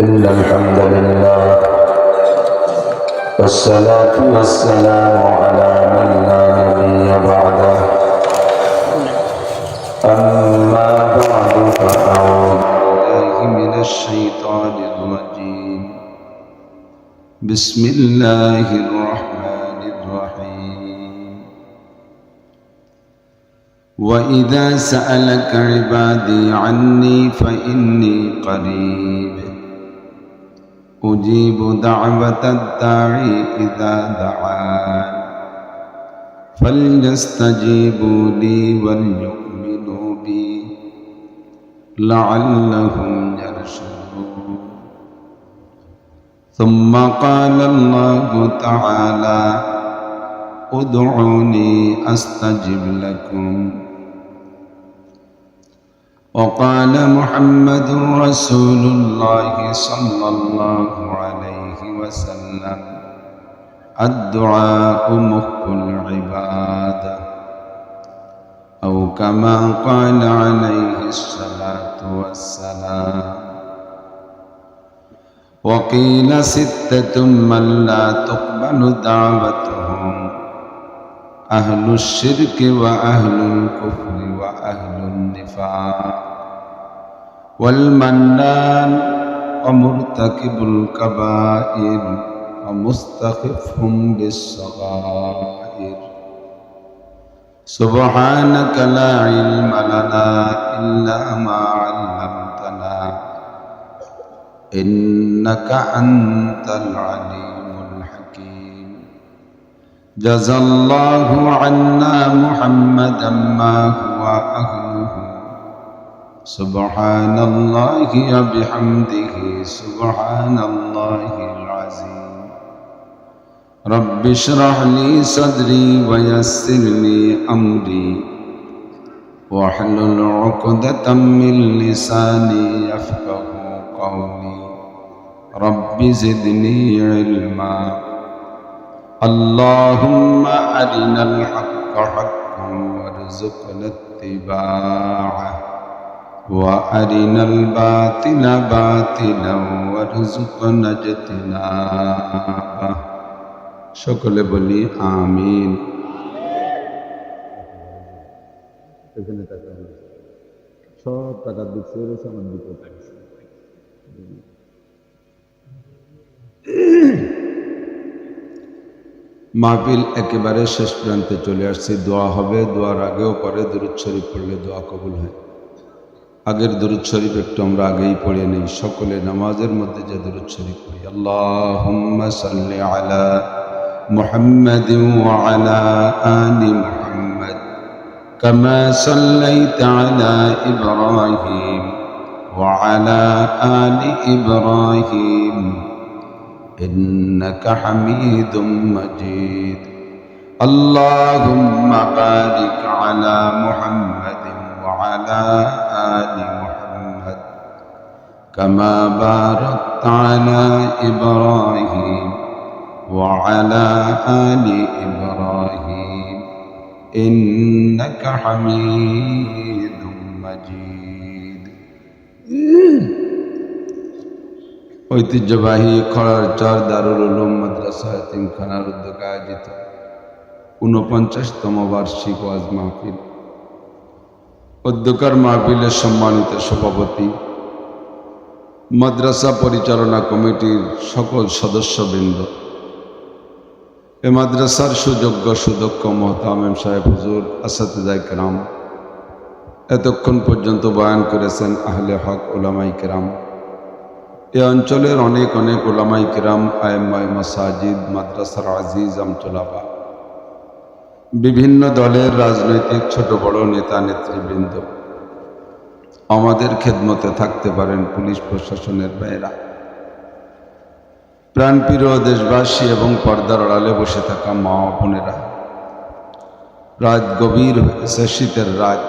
إن الحمد لله والصلاة والسلام على من لا نبي بعده أما بعد فأعوذ بالله من الشيطان الرجيم بسم الله الرحمن الرحيم وإذا سألك عبادي عني فإني قريب أجيب دعوة الداعي إذا دعان فليستجيبوا لي وليؤمنوا بي لعلهم يرشدون ثم قال الله تعالى ادعوني أستجب لكم وقال محمد رسول الله صلى الله عليه وسلم الدعاء مخ العبادة أو كما قال عليه الصلاة والسلام وقيل ستة من لا تقبل دعوتهم أهل الشرك وأهل الكفر وأهل النفاق والمنان ومرتكب الكبائر ومستخفهم بالصغائر سبحانك لا علم لنا إلا ما علمتنا إنك أنت العليم الحكيم جزى الله عنا محمدا ما هو أهله سبحان الله وبحمده سبحان الله العظيم رب اشرح لي صدري ويسر لي أمري واحلل عقدة من لساني يفقه قولي رب زدني علما اللهم أرنا الحق حقا وارزقنا اتباعه وأرنا الباطل باطلا وارزقنا اجتنابه সকলে বলি আমিন। এখানে টাকা সব টাকা দিচ্ছে আমার দিকে মাহফিল একেবারে শেষ প্রান্তে চলে আসছি। দোয়া হবে, দোয়ার আগেও পরে দুরূদ শরীফ পড়লে দোয়া কবুল হয়। আগের দুরূদ শরীফ একটু আমরা আগেই পড়ে নেই। সকলে নামাজের মধ্যে যে দুরূদ শরীফ পড়ি, আল্লাহুম্মা সাল্লি আলা মুহাম্মাদিন ওয়া আলা আলি মুহাম্মাদ কামা সাল্লাইতা আলা ইব্রাহিম ওয়া আলা আলি ইব্রাহিম ইন্নাকা হামিদুম মাজিদ আল্লাহুম্মা বারিক আলা মুহাম্মাদিন ওয়া আলা আলি মুহাম্মাদ কামা বারাকতা আলা ইব্রাহিম ওয়া আলা আলি ইব্রাহিম ইন্নাকা হামিদুম মাজিদ। ঐতিহ্যবাহী খড়ারচর দারুল উলুম মাদ্রাসা এতিমখানার উদ্যোগে আয়োজিত ৪৯তম বার্ষিক ওয়াজ মাহফিল। অধ্যক্ষর মাহফিলের সম্মানিত সভাপতি, মাদ্রাসা পরিচালনা কমিটির সকল সদস্যবৃন্দ, এ মাদ্রাসার সুযোগ্য সুদক্ষ মোহতামিম সাহেব হুজুর, আসাতিজায়ে কেরাম, এতক্ষণ পর্যন্ত বয়ান করেছেন আহলে হক উলামায়ে কেরাম, এ অঞ্চলের অনেক অনেক উলামায়ে কেরাম, আইম্মায়ে মাসাজিদ, মাদ্রাসার আজিজ আমতোলাবা, বিভিন্ন দলের রাজনৈতিক ছোট বড় নেতা নেতৃবৃন্দ, আমাদের খেদমতে থাকতে পারেন পুলিশ প্রশাসনের ভাইয়েরা, প্রাণপ্রিয় দেশবাসী এবং পর্দার আড়ালে বসে থাকা মা বোনেরা, রাত গভীর হয়েছে, শীতের রাত,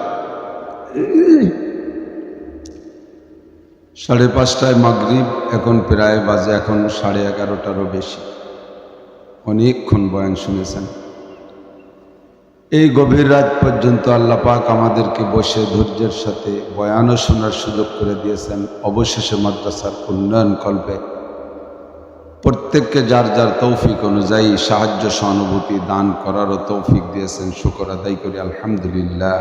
5:30 মাগরিব, এখন প্রায় বাজে এখন 11:30টারও বেশি। অনেকক্ষণ বয়ান শুনেছেন। এই গভীর রাত পর্যন্ত আল্লাহ পাক আমাদেরকে বসে ধৈর্যের সাথে বয়ানও শোনার সুযোগ করে দিয়েছেন। অবশেষে মাদ্রাসার উন্নয়ন কল্পে প্রত্যেককে যার যার তৌফিক অনুযায়ী সাহায্য সহানুভূতি দান করারও তৌফিক দিয়েছেন। শুকর আদায় করি আলহামদুলিল্লাহ।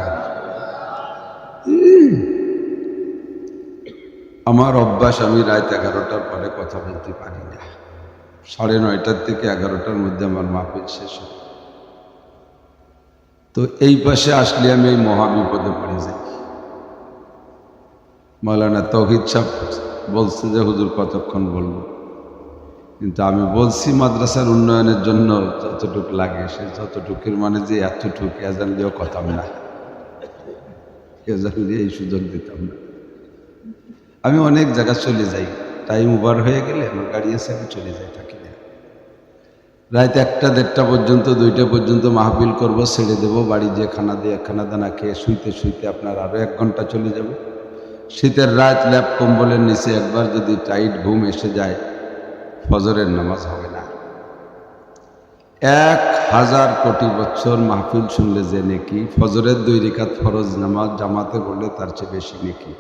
আমার অভ্যাস, আমি রাত 11টার পরে কথা বলতে পারি না। 9:30 থেকে 11টার মধ্যে আমার মাহফিল শেষ হয়। তো এই পাশে আসলে আমি এই মহাবিপদে পড়ে যাই। মাওলানা তৌহিদ সাহেব বলছে যে হুজুর কতক্ষণ বলবো, কিন্তু আমি বলছি মাদ্রাসার উন্নয়নের জন্য যতটুকু লাগে সে যতটুকুর মানে যে এতটুকু এজান দিয়েও কথা না, এজান দিয়ে এই সুযোগ দিতাম না। আমি অনেক জায়গা চলে যাই, টাইম ওভার হয়ে গেলে আমার গাড়ি এসে আমি চলে যাই, থাকি না। রাত 1টা 1:30 পর্যন্ত 2টা পর্যন্ত মাহফিল করব, ছেড়ে দেবো, বাড়ি যেয়ে খানা দিয়ে খানা দানা খেয়ে শুইতে শুইতে আপনার আরও 1 ঘন্টা চলে যাবে। শীতের রাত ল্যাপ কম্বলের নিচে একবার যদি টাইট ঘুম এসে যায়, ফজরের নামাজ হবে না। 1000 কোটি বছর মাহফিল শুনলে যে নেকি, ফজরের 2 রাকাত ফরজ নামাজ জামাতে পড়লে তার চেয়ে বেশি নেকি।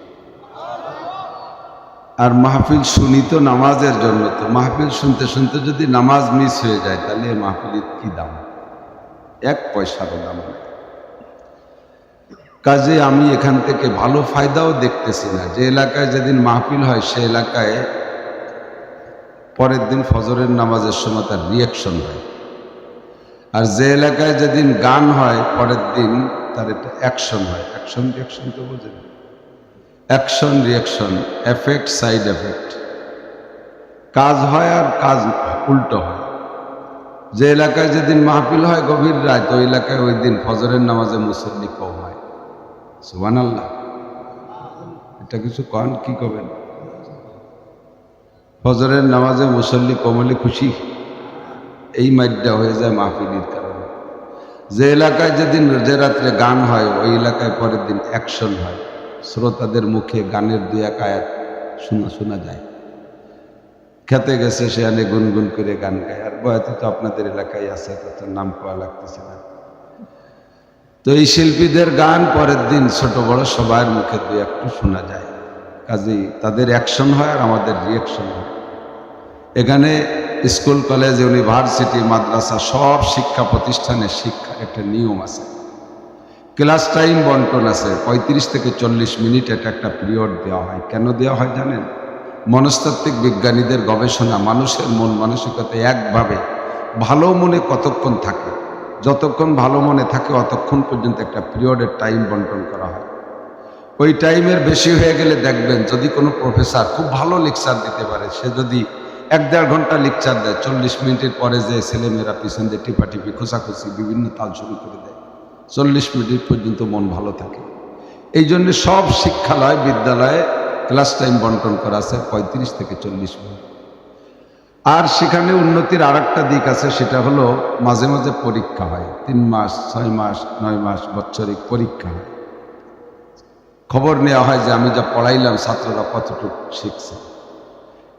আর মাহফিল শুনি তো নামাজের জন্য, তো মাহফিল শুনতে শুনতে যদি নামাজ মিস হয়ে যায় তাহলে মাহফিলের কি দাম? 1 পয়সারও দাম নেই। কাজে আমি এখান থেকে ভালো ফায়দাও দেখতেছি না। যে এলাকায় যেদিন মাহফিল হয় সে এলাকায় পরের দিন ফজরের নামাজের সময় তার রিয়াকশন হয়, আর যে এলাকায় যেদিন গান হয় পরের দিন তার একটা অ্যাকশন হয়। অ্যাকশন রিয়াকশন তো বোঝেন? Action reaction, effect side effect, কাজ হয় আর কাজ উল্টো হয়। যে এলাকায় যেদিন মাহফিল হয় গভীর রাত, ওই এলাকায় ওই দিন ফজরের নামাজে মুসল্লি কম হয়। সুবহানাল্লাহ। এটা কিছু কন, কি করবেন? ফজরের নামাজে মুসল্লি কম হলে খুশি? এই মাইডটা হয়ে যায় মাহফিলের কারণে। যে এলাকায় যেদিন যে রাত্রে গান হয় ওই এলাকায় পরের দিন অ্যাকশন হয়, শ্রোতাদের মুখে গানের 2-1 আয়াত শোনা যায়। খেতে গেছে সেখানে গুনগুন করে গান গায়, আর বয়াতে তো আপনাদের এলাকায় আছে, তো নাম পাওয়া লাগতেছে না। তো এই শিল্পীদের গান পরের দিন ছোট বড় সবার মুখে 2-1 শোনা যায়। কাজেই তাদের অ্যাকশন হয় আর আমাদের রিয়াকশন হয়। এখানে স্কুল কলেজ ইউনিভার্সিটি মাদ্রাসা সব শিক্ষা প্রতিষ্ঠানের শিক্ষার একটা নিয়ম আছে, ক্লাস টাইম বন্টন আছে। 35 থেকে 40 মিনিট এটা একটা পিরিয়ড দেওয়া হয়। কেন দেওয়া হয় জানেন? মনস্তাত্ত্বিক বিজ্ঞানীদের গবেষণা, মানুষের মন মানসিকতা একভাবে ভালো মনে কতক্ষণ থাকে, যতক্ষণ ভালো মনে থাকে অতক্ষণ পর্যন্ত একটা পিরিয়ডের টাইম বন্টন করা হয়। ওই টাইমের বেশি হয়ে গেলে দেখবেন যদি কোনো প্রফেসর খুব ভালো লেকচার দিতে পারে, সে যদি 1-1.5 ঘন্টা লেকচার দেয়, 40 মিনিটের পরে যে ছেলেমেয়েরা পিছন দিয়ে টিপাটিপি খোঁচাখুচি বিভিন্ন তাল শুরু করে দেয়, 40 মিনিট পর্যন্ত মন ভালো থাকে। এই জন্য সব শিক্ষালয় বিদ্যালয়ে ক্লাস টাইম বন্টন করা আছে 35 থেকে 40 মিনিট। আর সেখানে উন্নতির আরেকটা দিক আছে, সেটা হলো মাঝে মাঝে পরীক্ষা হয়। 3 মাস 6 মাস 9 মাস বাৎসরিক পরীক্ষা হয়। খবর নেওয়া হয় যে আমি যা পড়াইলাম ছাত্ররা কতটুকু শিখছে।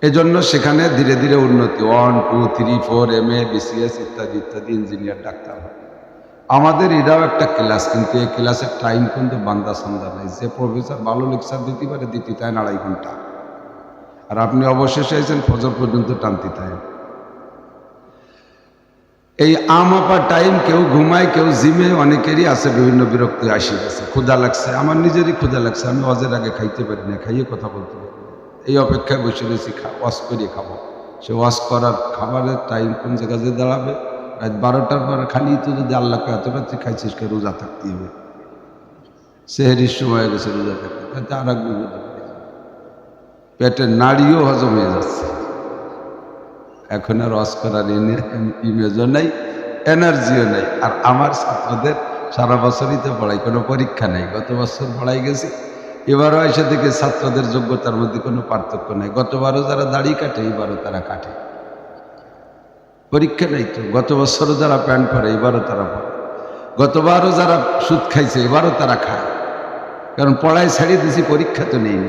এজন্য সেখানে ধীরে ধীরে উন্নতি, 1, 2, 3, 4 MA BCS ইত্যাদি ইত্যাদি, ইঞ্জিনিয়ার, ডাক্তার হয়। আমাদের এটাও একটা ক্লাস, কিন্তু এই ক্লাসের টাইম কিন্তু বান্দা সান্দা নাই। যে প্রফেসর ভালো লেকচার দিতে পারে দিতে তাই 2.5 ঘন্টা, আর আপনি অবশেষে এসেছেন ফজর পর্যন্ত টানতে তাই। এই আমাপা টাইম, কেউ ঘুমায় কেউ জিমে, অনেকেরই আছে বিভিন্ন বিরক্তি আসি গেছে, ক্ষুধা লাগছে। আমার নিজেরই ক্ষুধা লাগছে, আমি অজের আগে খাইতে পারি না, খাইয়ে কথা বলতে পারি না। এই অপেক্ষায় বসে রয়েছি ওয়াশ করিয়ে খাবো। সে ওয়াশ করার খাবারের টাইম কোন জায়গায় দাঁড়াবে? রাত 12টার পরে খালি তো যদি আল্লাহকে এত রাত্রে খাইছিস কে, রোজা থাকতে হবে। সেহেরির সময় গেছে রোজা থাকতে, তাতে আর এক পেটের নাড়িও হজম হয়ে যাচ্ছে। এখন আর ওয়াশ করার ইমেজও নেই, এনার্জিও নেই। আর আমার ছাত্রদের সারা বছরই তো পড়াই, কোনো পরীক্ষা নেই। গত বছর পড়াই গেছি, এবারও এসে থেকে ছাত্রদের যোগ্যতার মধ্যে কোনো পার্থক্য নেই। গতবারও যারা দাড়ি কাটে এবারও তারা কাটে, পরীক্ষা নেই তো। গত বছরও যারা প্যান্ট পরে এবারও তারা পরে, গতবারও যারা সুদ খাইছে এবারও তারা খায়, কারণ পড়ায় ছাড়িয়ে দিয়েছি, পরীক্ষা তো নেই।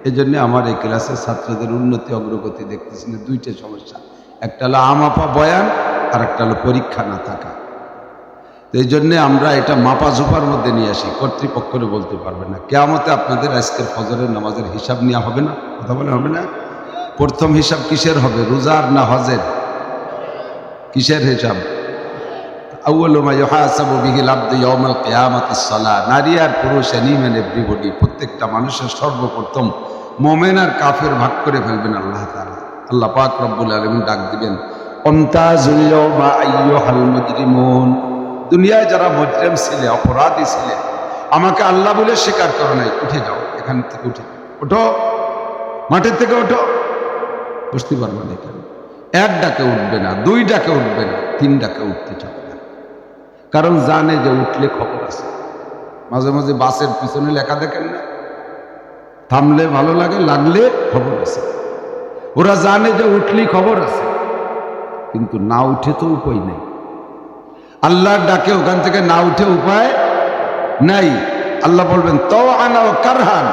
এই জন্যে আমার এই ক্লাসের ছাত্রদের উন্নতি অগ্রগতি দেখতেছি না। 2টে সমস্যা, একটা হলো আমাপা বয়ান আর একটা হলো পরীক্ষা না থাকা। এই জন্যে আমরা এটা মাপা জোপার মধ্যে নিয়ে আসি, কর্তৃপক্ষরে বলতে পারবে না। কিয়ামতে আপনাদের আজকের ফজরের নামাজের হিসাব নেওয়া হবে না, কথা বলে হবে না। প্রথম হিসাব কিসের হবে, রোজার না হজের? কিসের হিসাব? আউয়ালু মা ইউহাসাবু বিহিল আবদু ইয়াউমাল কিয়ামাতিস সালাহ। নারী আর পুরুষ, এনিম্যান এভরিবডি, প্রত্যেকটা মানুষের সর্বপ্রথম মুমিন আর কাফের ভাগ করে ফেলবেন আল্লাহ তাআলা। আল্লাহ পাক রব্বুল আলামিন ডাক দিবেন, আমতাজুল ইয়াউমা আইয়ুহাল মুজরিমুন। দুনিয়ায় যারা মুজরিম ছিলে, অপরাধী ছিলে, আমাকে আল্লাহ বলে স্বীকার করো নাই, উঠে যাও এখান থেকে, উঠে ওঠো, মাঠের থেকে ওঠো। বুঝতে পারবো না কেন? এক ডাকে উঠবে না, দুই ডাকে উঠবে না, তিন ডাকে উঠতে চাবে না, কারণ জানে যে উঠলে খবর আছে। মাঝে মাঝে বাসের পিছনে লেখা দেখেন না, থামলে ভালো লাগে, লাগলে খবর আছে। ওরা জানে যে উঠলেই খবর আছে, কিন্তু না উঠে তো উপায় নেই। আল্লাহর ডাকে ওখান থেকে না উঠে উপায় নাই। আল্লাহ বলবেন তো আনা ও কারহান,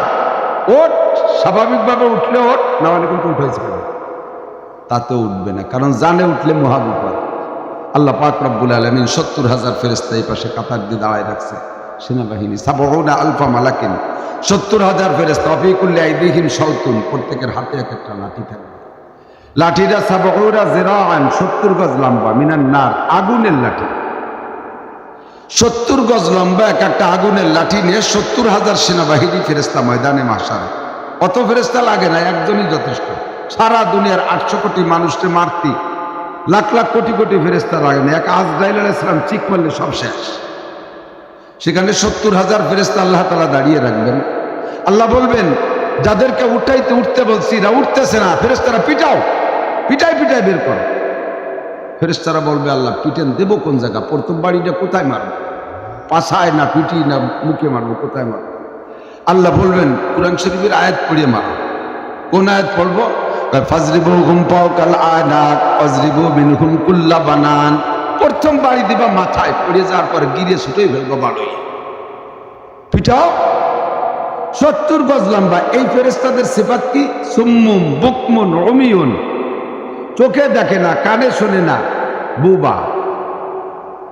ওঠ, স্বাভাবিকভাবে উঠলে ওঠ, না হলে কিন্তু উঠেছে, তাতে উঠবে না, কারণ জানে উঠলে মহাবিপদ। আল্লাহ পাক রব্বুল আলামিন ৭০,০০০ ফেরেশতা এই পাশে কাতার দিয়ে দাঁড়ায় রাখছে, সেনাবাহিনী, সাবউনা আলফা মালাকিন, ৭০,০০০ ফেরেশতা, ফি কুল্লি আইদিহিম শাওতুন, প্রত্যেকের হাতে এক একটা লাঠি থাকবে। লাঠিটা সাবউনা জিরাআন, ৭০ গজ লম্বা, মিনান নার, আগুনের লাঠি। ৭০ গজ লম্বা এক একটা আগুনের লাঠি নিয়ে ৭০,০০০ সেনাবাহিনী ফেরেশতা ময়দানে মাহশারে। অত ফেরেশতা লাগে না, একজনই যথেষ্ট। সারা দুনিয়ার ৮০০ কোটি মানুষকে মারতি লাখ লাখ কোটি কোটি ফেরেশতা লাগে না, এক আজরাইল আলাইহিস সালাম চিক মারলে সব শেষ। সেখানে ৭০,০০০ ফেরেশতা আল্লাহ তাআলা দাঁড়িয়ে রাখবেন। আল্লাহ বলবেন, যাদেরকে উঠতে বলছি না, উঠতেছে না, ফেরেশতারা পিটাও, পিটাই পিটাই বের করো। ফেরেশতারা বলবে, আল্লাহ পিটেন দেবো কোন জায়গা, প্রথম বাড়িটা কোথায় মারবো, পাছায় না পিটি না মুখে মারবো, কোথায় মারবো? আল্লাহ বলবেন, কুরআন শরীফের আয়াত পড়িয়ে মারো। কোন আয়াত পড়বো? ফাজরিবুহুম ফাওকাল আনাক ফাজরিবু মিনহুম কুল্লা বানান। প্রথম বাড়ি দিবা মাথায়, পড়ে যাওয়ার পর গিরে ছুটেই ফেলবো বাড়ি, পিটাও। ৭০ গজ লম্বা। এই ফেরেশতাদের সিফাত কি? সুম্মুম বুকমুন উমিয়ুন, চোখে দেখে না, কানে শোনে না, বুবা।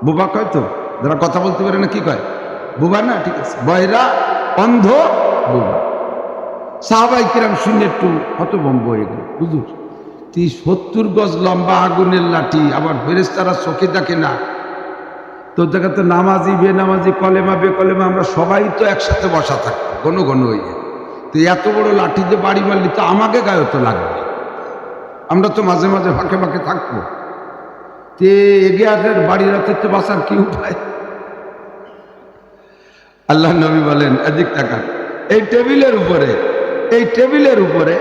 বুবা কয় তো, যারা কথা বলতে পারে না, কি কয়? বুবা না, ঠিক আছে, বয়রা, অন্ধ, বুবা। সাহাবাই কিরাম শুনে একটু হতভম্ব হয়ে গেল, হুজুর ৭০ গজ লম্বা আগুনের লাঠি, আবার ফেরেশতারা চোখে দেখে না, তোর জায়গা তো নামাজি বেনামাজি, কলেমা বেকলেমা, আমরা সবাই তো একসাথে বসা থাকবো ঘন ঘন হয়ে। তো এত বড় লাঠি যে বাড়ি মারলি তো আমাকে গায়ে তো লাগবে, আমরা তো মাঝে মাঝে ফাঁকে ফাঁকে থাকবো। তে এগিয়ে আসলে বাড়ি রাতের তো বাসার কি উপায়? আল্লাহ নবী বলেন, এদিক তাকান, এই টেবিলের উপরে, এই টেবিলের উপরে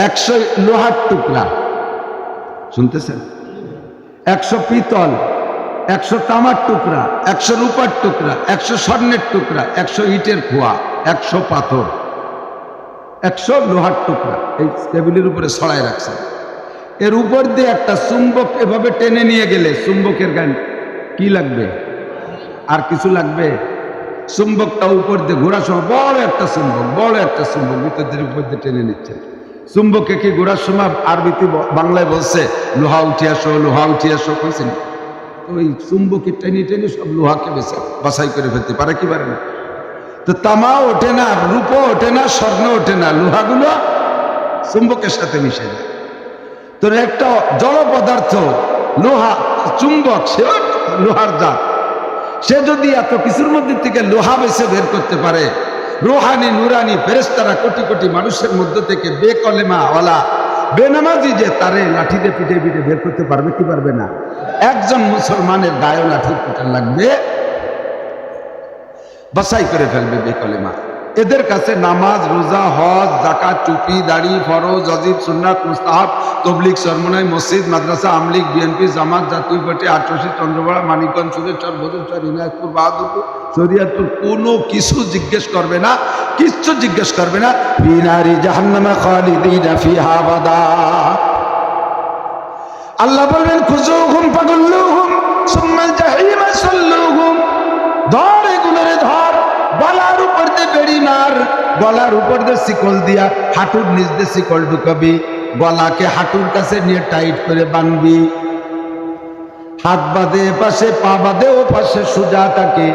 ১০০ লোহার টুকরা, শুনতেছেন? ১০০ পিতল, ১০০ তামার টুকরা, ১০০ রূপার টুকরা, ১০০ স্বর্ণের টুকরা, ১০০ ইটের খোয়া, ১০০ পাথর, ১০০ লোহার টুকরা এই টেবিলের উপরে ছড়ায় রাখছে। এর উপর দিয়ে একটা চুম্বক এভাবে টেনে নিয়ে গেলে চুম্বকের গান কি লাগবে? আর কিছু লাগবে? চুম্বকটা উপর দিয়ে ঘোরার সময় বড় একটা চুম্বক, বড় একটা চুম্বক ভিতর দিয়ে উপর দিয়ে টেনে নিচ্ছে। চুম্বকে কি ঘোরার সময় আরবিতে বাংলায় বলছে লোহা উঠে আসো, লোহা উঠে আসো, কইছেন? ওই চুম্বকে টেনে টেনে সব লোহাকে বাছাই করে ফেলতে পারে, কি পারে না? তো তামা ওঠে না, রূপ ওঠে না, স্বর্ণ ওঠে না, লোহাগুলো চুম্বকের সাথে মিশে যায়। তো একটা জড় পদার্থ লোহা, চুম্বক, সে লোহার জাত, সে যদি এত কিছুর মধ্যে থেকে লোহা বেছে বের করতে পারে, রোহানি নুরানি ফেরেশতারা কোটি কোটি মানুষের মধ্যে থেকে বেকলেমা ওয়ালা বেনামাজি যে তারে লাঠিতে পিঠে পিঠে বের করতে পারবে কি পারবে না? একজন মুসলমানের গায়ে লাঠি পিঠা লাগবে, বাছাই করে ফেলবে বেকলেমা। এদের কাছে নামাজ, রোজা, হজ, যাকাত, টুপি, দাড়ি, ফরজ, ওয়াজিব, সুন্নাত, মুস্তাহাব, তাবলীগ, চরমনাই, মসজিদ, মাদ্রাসা, আমলিগ, বিএনপি, জামাত, জাতীয় পার্টি, আটরশি, চন্দ্রপাড়া, মানিকগঞ্জ, সুরেশ্বর, ভোজেশ্বর, ইনায়তপুর, বাহাদুরপুর, শরীয়তপুর, কোনো কিছু জিজ্ঞেস করবে না, কিচ্ছু জিজ্ঞেস করবে না। বিনারি জাহান্নামা খালিদিনা ফিহা আবাদা। আল্লাহ বলবেন, খুজুহুম ফাগুল্লুহুম সুম্মাল জাহিমা সাল্লুহুম। ধর এগুলোরে ধর, গলার উপর দিয়ে বেড়ি মার, গলার উপর দিয়ে শিকল দিয়া হাঁটুর নিচ দিয়ে শিকল ঢুকাবি, গলাকে হাঁটুর কাছে নিয়ে টাইট করে বাঁধবি। হাত বাঁধে পাশে, পা বাঁধে ও পাশে সোজা থাকে,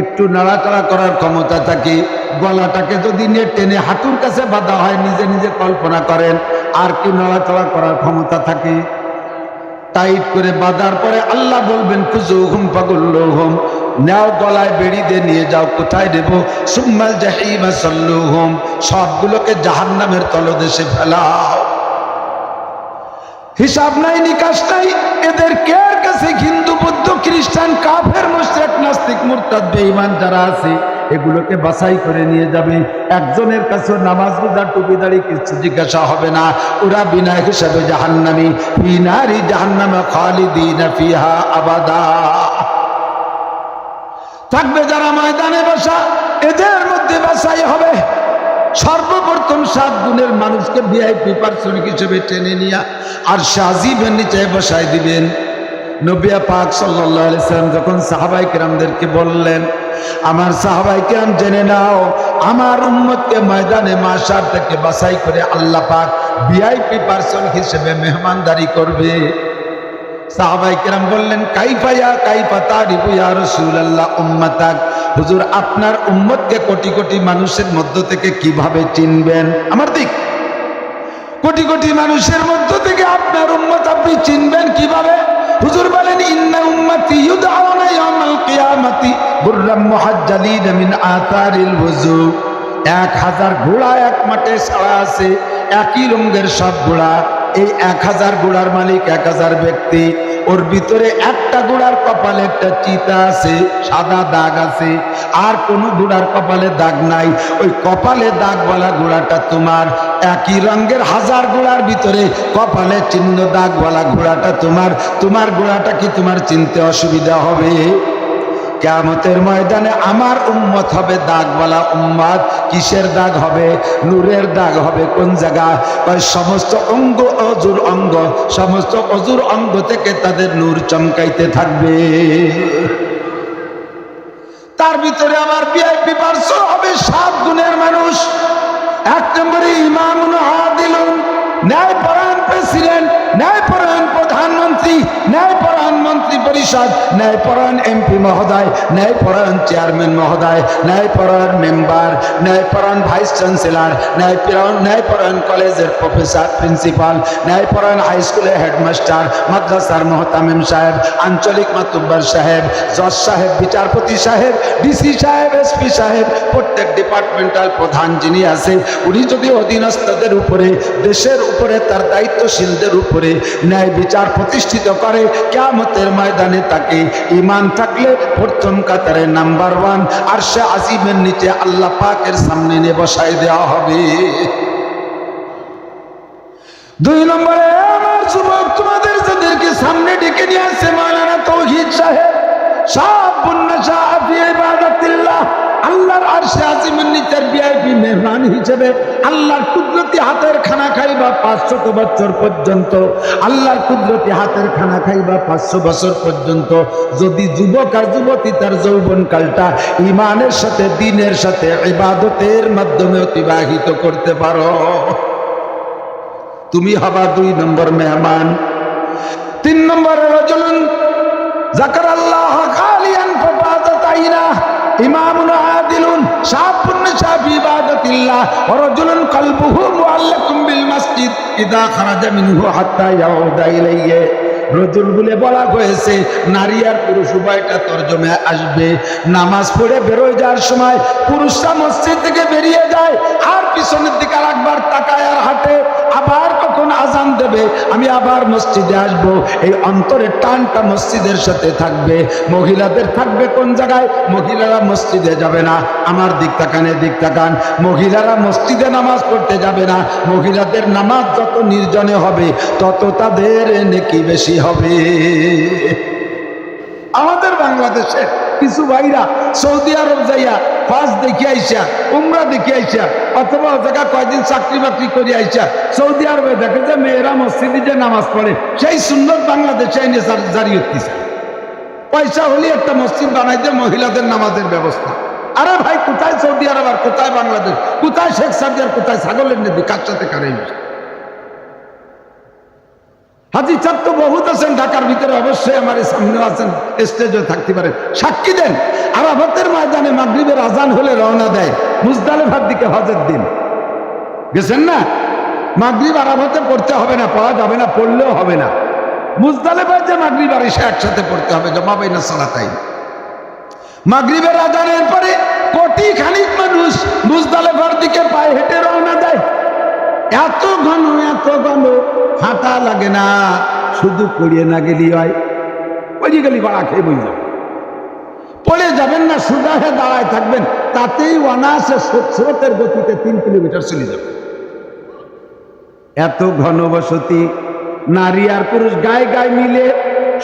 একটু নাড়াচাড়া করার ক্ষমতা থাকে। গলাটাকে যদি নিয়ে টেনে হাঁটুর কাছে বাঁধা হয়, নিজে নিজে কল্পনা করেন আর কি নাড়াচাড়া করার ক্ষমতা থাকে। টাইট করে বাঁধার পরে আল্লাহ বলবেন খুযুহুম ফাগুল্লুহুম, নাও গলায় বেড়ি দিয়ে নিয়ে যাও। কোথায় দেব? সুম্মাল জাহিমা সাল্লুহুম, সবগুলোকে জাহান্নামের তলদেশে ফেলাও। হিসাব নাই, নিকাশ নাই। এদের কেয়ার কাছে হিন্দু, বৌদ্ধ, খ্রিস্টান, কাফের, মুশরিক, নাস্তিক, মুরতাদ, বেঈমান যারা আছে এগুলোকে বাছাই করে নিয়ে যাবে। একজনের কাছে নামাজ রোজা টুপি দাড়ি কিছু জিজ্ঞাসা হবে না। ওরা বিনা হিসাবে জাহান্নামী, ফি নারি জাহান্নামা খালিদিনা ফিহা আবাদা। থাকবে যারা ময়দানে বসা, এদের মধ্যে বাছাই হবে। সর্বপ্রথম 7 গুণের মানুষকে ভিআইপি পার্সন হিসেবে টেনে নিয়ে আর শাজিবের নিচে বসাই দিবেন। নবী পাক সাল্লাল্লাহু আলাইহি সাল্লাম যখন সাহাবায়ে কেরামদেরকে বললেন, আমার সাহাবায়ে কেরাম জেনে নাও, আমার উম্মতকে ময়দানে মাশার থেকে বাছাই করে আল্লাহ পাক ভিআইপি পার্সন হিসেবে মেহমানদারি করবে। সাহাবায়ে কেরাম বললেন, কাইফা তারিফু ইয়া রাসূলুল্লাহ উম্মাতাক, হুজুর আপনার উম্মতকে কোটি কোটি মানুষের মধ্য থেকে কিভাবে চিনবেন? আমার দিক, কোটি কোটি মানুষের মধ্য থেকে আপনার উম্মত আপনি চিনবেন কিভাবে? হুজুর বলেন, ইন্না উম্মতি ইউদআউনা ইয়াউমাল কিয়ামাতি বুররাম মুহাজ্জালিনা মিন আতারিল ওযু। 1000 ঘোড়া এক মাঠে ছাড়া আছে, একই রঙের সব ঘোড়া। এই 1000 ঘোড়ার মালিক 1000 ব্যক্তি। ওর ভিতরে একটা ঘোড়ার কপালে একটা চিতা আছে, সাদা দাগ আছে, আর কোন ঘোড়ার কপালে দাগ নাই। ওই কপালে দাগওয়ালা ঘোড়াটা তোমার। একই রঙের 1000 ঘোড়ার ভিতরে কপালে চিহ্ন দাগওয়ালা ঘোড়াটা তোমার। তোমার ঘোড়াটা কি তোমার চিনতে অসুবিধা হবে? কিয়ামতের ময়দানে আমার উম্মত হবে দাগওয়ালা উম্মত। কিসের দাগ হবে? নূরের দাগ হবে। কোন জায়গা? সমস্ত অঙ্গ, অজুর অঙ্গ, সমস্ত অজুর অঙ্গ থেকে তাদের নূর চমকাইতে থাকবে। তার ভিতরে আমার ভিআইপি পার্সন হবে 7 গুণের মানুষ। 1 নম্বরে ইমামুন আদিলুন, ন্যায়পরায়ণ প্রেসিডেন্ট, ন্যায়পরায়ণ প্রধানমন্ত্রী, ন্যায়পরায়ণ মন্ত্রী পরিষদ, ন্যায়পরায়ণ এমপি মহোদয়, ন্যায়পরায়ণ চেয়ারম্যান মহোদয়, ন্যায়পরায়ণ মেম্বার, ন্যায়পরায়ণ ভাইস চ্যান্সেলর, ন্যায়পরায়ণ কলেজের প্রফেসর, প্রিন্সিপাল, ন্যায়পরায়ণ হাই স্কুলের হেডমাস্টার, মাদ্রাসার মোহতামিম সাহেব, আঞ্চলিক মাতুব্বার সাহেব, জজ সাহেব, বিচারপতি সাহেব, ডিসি সাহেব, এসপি সাহেব, প্রত্যেক ডিপার্টমেন্টাল প্রধান যিনি আছে, উনি যদি অধীনস্থদের উপরে, দেশের উপরে, তার দায়িত্বশীলদের উপরে ন্যায় বিচার প্রতিষ্ঠিত করে, কিয়ামতের ময়দানে তাকে ঈমান থাকলে প্রথম কাতারে নাম্বার 1 আরশে আজিমের নিচে আল্লাহ পাকের সামনে নিয়ে বসায় দেওয়া হবে। 2 নম্বরে আমার যুবক, তোমাদের যাদেরকে সামনে ডেকে নিয়ে আসছে মাওলানা তৌহিদ সাহেব, শাবুন নাশা ফি ইবাদাতিল্লাহ, আল্লাহর আরশে আজিমের নিচের ভিআইপি মেহমান হিসেবে আল্লাহর কুদরতি হাতের খানা খাইবা 500 বছর পর্যন্ত। আল্লাহর কুদরতি হাতের খানা খাইবা 500 বছর পর্যন্ত। যদি যুবক আর যুবতী তার যৌবনকালটা ঈমানের সাথে, দ্বীনের সাথে, ইবাদতের মাধ্যমে অতিবাহিত করতে পারো, তুমি হবা 2 নম্বর মেহমান। 3 নম্বরে রাজুলুন যাকারাল্লাহ খালিয়ান ফাফাদাত আইনা, ইমামুন আদিলুন, শাবুন নাশা ফি ইবাদাতিল্লাহ, ওয়া রাজুলুন কলবুহু মুআল্লাকুম বিল মসজিদ ইযা খারাজা মিনহু হাত্তা ইয়াউদা ইলাইহি। রজুল বলে বলা হয়েছে, নারী আর পুরুষ উভয়টা তরজমে আসবে। নামাজ পড়ে বেরোয় যাওয়ার সময় পুরুষরা মসজিদ থেকে বেরিয়ে যায়, আর পিছনের দিকে আরেকবার তাকায় আর হাঁটে। আবার কখন আজান দেবে আমি আবার মসজিদে আসব, এই অন্তরের টানটা মসজিদের সাথে থাকবে। মহিলাদের থাকবে কোন জায়গায়? মহিলারা মসজিদে যাবে না, আমার দিক তাকান, দিক তাকান। মহিলারা মসজিদে নামাজ পড়তে যাবে না। মহিলাদের নামাজ যত নির্জনে হবে তত তাদের নেকি বেশি হবে। আমাদের বাংলাদেশে কিছু ভাইরা সৌদি আরব যাইয়া পাঁচ দেখে আইসা, উমরা দেখে আইসা, অথবা জায়গা কয়েকদিন চাকরি বাকরি করে আইসা সৌদি আরবে দেখে যে মেয়েরা মসজিদে যে নামাজ পড়ে, সেই সুন্নত বাংলাদেশে এনে জারি হচ্ছে। পয়সা হলে একটা মসজিদ বানাই দিয়ে মহিলাদের নামাজের ব্যবস্থা। আরে ভাই, কোথায় সৌদি আরব আর কোথায় বাংলাদেশ, কোথায় শেখ সাদি আর কোথায় ছাগলের নদী, কার সাথে কারে? হাজি চাপ তো বহুত আছেন ঢাকার ভিতরে, অবশ্যই আমার সামনে আছেন, স্টেজও থাকতে পারেন, সাক্ষী দেন। আরাফাতের ময়দানে মাগরিবের আজান হলে রওনা দেয় মুজদালিফার দিকে, হজের দিন গেছেন না? মাগরিব আরাফাতে পড়তে হবে না, পড়া যাবে না, পড়লেও হবে না। মুজদালিফার যে মাগরিব আর ইশা একসাথে পড়তে হবে, জমা বাইনা সালাতাইন। মাগরিবের আজানের পরে কোটি খানিক মানুষ মুজদালিফার দিকে পায়ে হেঁটে রওনা দেয়। এত ঘন হাঁটা লাগে না, শুধু পড়িয়ে না গেলি হয়, পড়ে গেলি বাড়া খেয়ে বই যাবে, পড়ে যাবেন না, সোজা হয়ে দাঁড়ায় থাকবেন, তাতেই অনায়াসে স্রোতের গতিতে 3 কিলোমিটার চলে যাবে। এত ঘনবসতি, নারী আর পুরুষ গায়ে গায়ে মিলে,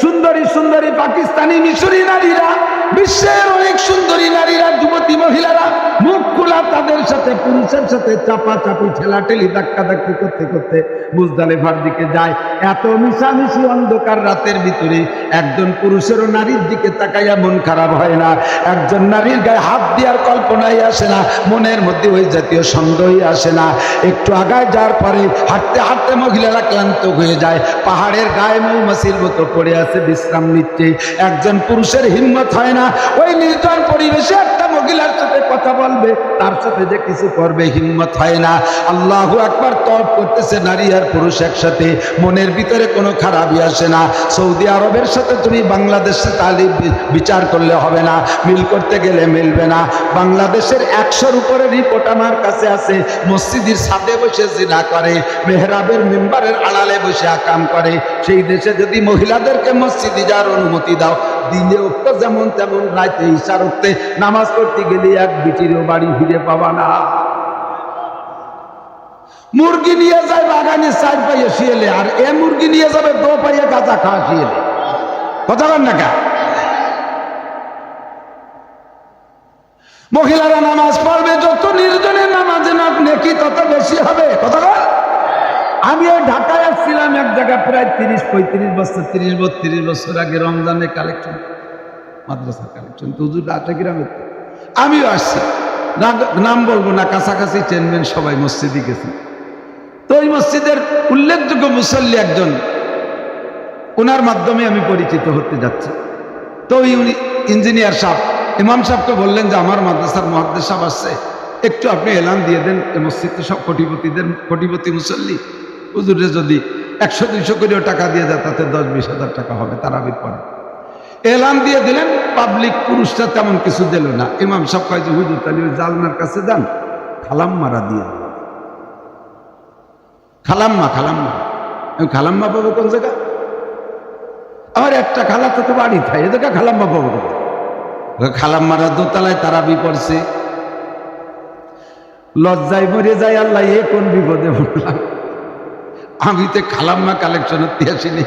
সুন্দরী সুন্দরী পাকিস্তানি মিশরি নারীরা, বিশ্বের অনেক সুন্দরী নারীরা, যুবতী মহিলারা মুখ খোলা, তাদের সাথে পুরুষের সাথে চাপাচাপি, ঠেলাঠেলি, ধাক্কাধাক্কি করতে করতে মুজদালিফার দিকে যায়। এত মিশামিশি অন্ধকার রাতের ভিতরে একজন পুরুষেরও নারীর দিকে তাকাইয়া মন খারাপ হয় না, একজন নারীর গায়ে হাত দেওয়ার কল্পনাই আসে না, মনের মধ্যে ওই জাতীয় সন্দেহই আসে না। একটু আগায় যাওয়ার পরে হাঁটতে হাঁটতে মহিলারা ক্লান্ত হয়ে যায়, পাহাড়ের গায়ে মৌমাছির মতো পড়ে আছে, বিশ্রাম নিচ্ছে। একজন পুরুষের হিম্মত হয় না ওই নির্জন পরিবেশে একটা মহিলার সাথে কথা বলবে, তার সাথে যে কিছু করবে, হিম্মত হয় না। আল্লাহু আকবার তওব করতেছে নারী আর পুরুষ একসাথে, মনের ভিতরে কোনো খারাপই আসে না। সৌদি আরবের সাথে তুমি বাংলাদেশের তালিম বিচার করলে হবে না, মিল করতে গেলে মিলবে না। বাংলাদেশের 100-র উপরে রিপোর্ট আমার কাছে আছে, মসজিদের ছাদে বসে জিনা করে, মেহরাবের মেম্বারের আড়ালে বসে আকাম করে। সেই দেশে যদি মহিলাদেরকে মসজিদে যাওয়ার অনুমতি দাও, দিনে উঠতো যেমন তেমন, রাইতে ইশার উঠতে নামাজ পড়তে গেলে এক বিটিরও বাড়ি ফিরে পাবা না। মুরগি নিয়ে যায় বাগানে 4 পাইয়ে শিয়েলে, আর এ মুরগি নিয়ে যাবে 2 পাইয়ে গাঁজা খাওয়া শিয়েলে। কথা বল না কা? মহিলারা নামাজ পড়বে, যত নির্জনে নামাজে নেকি তত বেশি হবে। কথা বল। আমি ওই ঢাকায় আসছিলাম এক জায়গায় প্রায় 30-35 বছর, 30-32 বছর আগে, রমজানে কালেকশন, মাদ্রাসার কালেকশন, তো হুজুর রাতে গ্রামে আমিও আসছি, নাম বলবো না, কাছাকাছি চেনবেন সবাই, মসজিদে গেছি। তো ওই মসজিদের উল্লেখযোগ্য মুসল্লি একজন, ওনার মাধ্যমে আমি পরিচিত হতে যাচ্ছি। তো ওই উনি ইঞ্জিনিয়ার সাহেব, ইমাম সাহেবকে বললেন যে আমার মাদ্রাসার মুহাদ্দিস সাহেব আসছে, একটু আপনি এলান দিয়ে দেন, এই মসজিদে সব কোটিপতি মুসল্লি, হুজুরে যদি 100-200 করেও টাকা দিয়ে দেয়, তাতে 10-20 হাজার টাকা হবে তারাবির পরে। এলান দিয়ে দিলেন, পাবলিক পুরুষরা তেমন কিছু দিল না। ইমাম সাহেব কয় যে হুজুর তাহলে ওই জালনার কাছে যান, খালাম্মারা দিয়ে দেন। খালাম্মা খালাম্মা পাবো কোন জায়গা? আমার একটা খালা তো বাড়ি খাই, এ জায়গা খালাম্মা পাবো কোন? খালাম্মারা দোতলায় তারাবি পড়ছে। লজ্জায় মরে যায়, আল্লাহ এ কোন বিপদে পড়লাম, আমি তো খালাম্মা কালেকশন করতে আসিনি।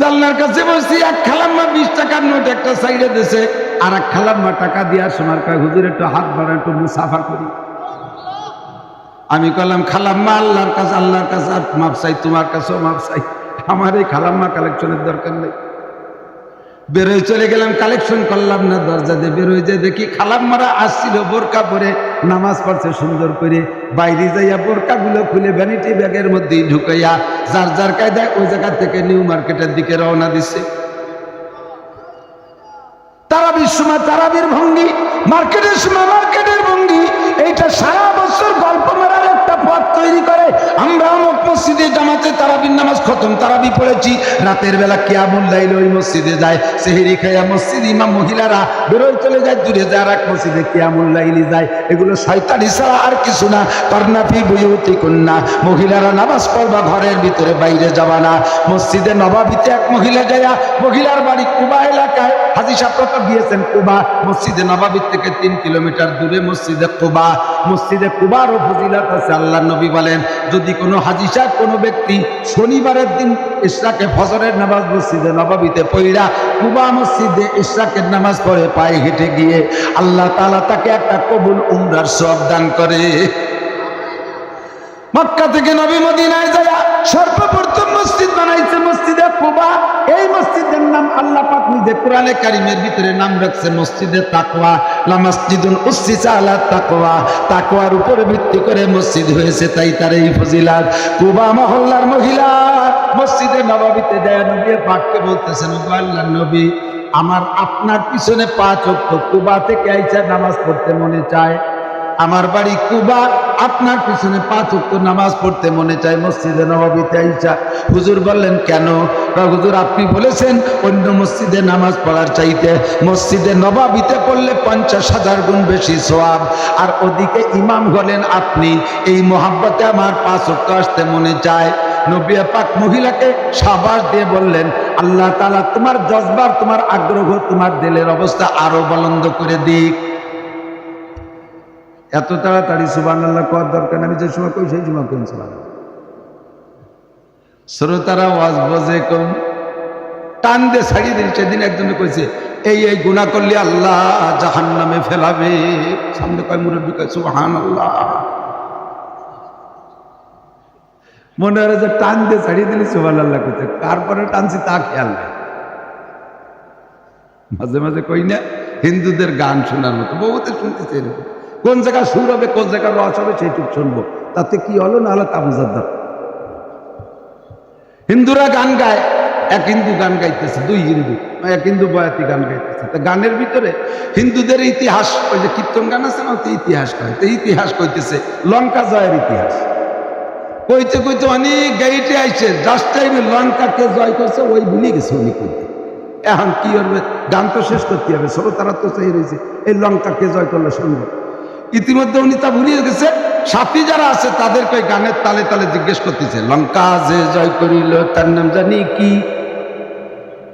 জানলার কাছে বসছি, এক খালাম্মা 20 টাকার নোট একটা সাইডে দিয়েছে, আর এক খালাম্মা টাকা দিয়া শোনার কয় হুজুর একটু হাত বাড়া, একটু মুসাফা করি। আমি কইলাম খালাম্মা আল্লাহর কাছে আর মাপ চাই, তোমার কাছেও মাপ চাই, আমার এই খালাম্মা কালেকশনের দরকার নেই। বেরোয় চলে গেলাম, কালেকশন করলাম না, দরজা দিয়ে বেরোয় যে দেখি খালাম্মারা আসছিল বোরকা পরে, নামাজ পড়ছে সুন্দর করে, বাইরে যাইয়া বোরকাগুলো খুলে ভ্যানিটি ব্যাগের মধ্যে ঢুকাইয়া যার যার কায়দায় ওই জায়গা থেকে নিউ মার্কেটের দিকে রওনা দিচ্ছে। তারাবির সময় তারাবির ভঙ্গি, মার্কেটের সময় মার্কেটের ভঙ্গি, এইটা সারা বছর গল্প মারার একটা পথ তৈরি করে। আমরা অমুক মসজিদে জামাতে তারাবির নামাজ খতম, তারাবি পড়েছি, রাতের বেলা কিয়ামুল লাইল ওই মসজিদে যায়, সেহরি খাইয়া মসজিদ ইমাম মহিলারা বেরোয় চলে যায়, দূরে যায় আর এক মসজিদে কিয়ামুল লাইলি যায়। এগুলো শয়তানি ছাড়া আর কিছু না। কারনাফি বুয়ুতিকুন্না, মহিলারা নামাজ পড়বা ঘরের ভিতরে, বাইরে যাবা না। মসজিদে নবাবিতে এক মহিলা যায়া, মহিলার বাড়ি কুবা এলাকায়, হাজী সাহেব গিয়েছেন কুবা, মসজিদে নবাবী থেকে 3 কিলোমিটার দূরে মসজিদে কুবা। মসজিদে কুবারও ফজিলত আছে। আল্লাহর নবী বলেন, যদি কোনো হাজী সাহেব কোনো ব্যক্তি শনিবারের দিন ইশরাকে ফজরের নামাজ মসজিদে নবাবীতে পড়া কুবা মসজিদে ইশরাকের নামাজ পড়ে পায়ে হেঁটে গিয়ে, আল্লাহ তাআলা তাকে একটা কবুল উমরার সওয়াব দান করে। মক্কা থেকে নবী মদিনায় যায় সর্বপ্রথম মসজিদ বানাইছে মসজিদে কুবা। এই মসজিদের নাম আল্লাহ পাক নিজে কোরআনে কারীমের ভিতরে নাম রাখছে মসজিদে তাকওয়া। লা মসজিদুন উসসিসা আলা তাকওয়া, তাকওয়ার উপরে ভিত্তি করে মসজিদ হয়েছে, তাই তার এই ফজিলত। কুবা মহল্লার মহিলা মসজিদে নববীতে যায় নবী পাককে বলতেছেন, ওগো আল্লাহর নবী, আমার আপনার পিছনে 5 ওয়াক্ত কুবা থেকে আইসা নামাজ পড়তে মনে চায়। আমার বাড়ি কুবা, আপনার পিছনে 5 ওয়াক্ত নামাজ পড়তে মনে চায় মসজিদে নববীতে আইসা। হুজুর বললেন, কেন? হুজুর, আপনি বলেছেন অন্য মসজিদে নামাজ পড়ার চাইতে মসজিদে নববীতে পড়লে 50,000 গুণ বেশি সওয়াব। আর ওদিকে ইমাম হলেন আপনি, এই মহাব্বতে আমার 5 ওয়াক্ত আসতে মনে চায়। নবী পাক মহিলাকে শাবাশ দিয়ে বললেন, আল্লাহ তাআলা তোমার জজবার, তোমার আগ্রহ, তোমার দিলের অবস্থা আরো বুলন্দ করে দিক। এত তাড়াতাড়ি সুবহানাল্লাহ কওয়ার দরকার, আমি যে সময় কই সেই সময় কোন সুবহানাল্লাহ। শ্রোতারা ওয়াজ বোঝে কম, টান দিয়ে ছাড়িয়ে দিন। সেদিন একজনে কইছে, এই গুনাহ করলে আল্লাহ জাহান্নামে ফেলাবে। সামনে কয় মুরব্বী কয় সুবহানাল্লাহ। মনে হয় যে টান দিয়ে ছাড়িয়ে দিলে সুবহানাল্লাহ কইতে, তারপরে টানছি তা খেয়াল নেই। মাঝে মাঝে কই না, হিন্দুদের গান শোনার মতো বহুতে শুনতেছে এরকম, কোন জায়গায় সুর হবে কোন জায়গায় রস হবে সেইটুকু শুনবো, তাতে কি হলো না হলো তা বোঝার দরকার। হিন্দুরা গান গায়, এক হিন্দু গান গাইতেছে, 2 হিন্দু, এক হিন্দু বয়াতি গান গাইতেছে। তা গানের ভিতরে হিন্দুদের ইতিহাস, ওই যে কীর্তন গান আছে না, ইতিহাস কয়, তো ইতিহাস কইতেছে লঙ্কা জয়ের ইতিহাস কইতে কইতে অনেক গাইতে আইছে। জাস্ট টাইমে লঙ্কাকে জয় করছে, ওই ভুলে গেছে উনি কইতে। এখন কি করবে, গান তো শেষ করতে হবে, শ্রোতারা তো চাই রয়েছে এই লঙ্কাকে জয় করলে শুনবো। ইতিমধ্যে উনি তা ভুলিয়ে গেছে। সাথী যারা আছে তাদেরকে গানের তালে তালে জিজ্ঞেস করতেছে, লঙ্কা যে জয় করিল তার নাম জানি কি?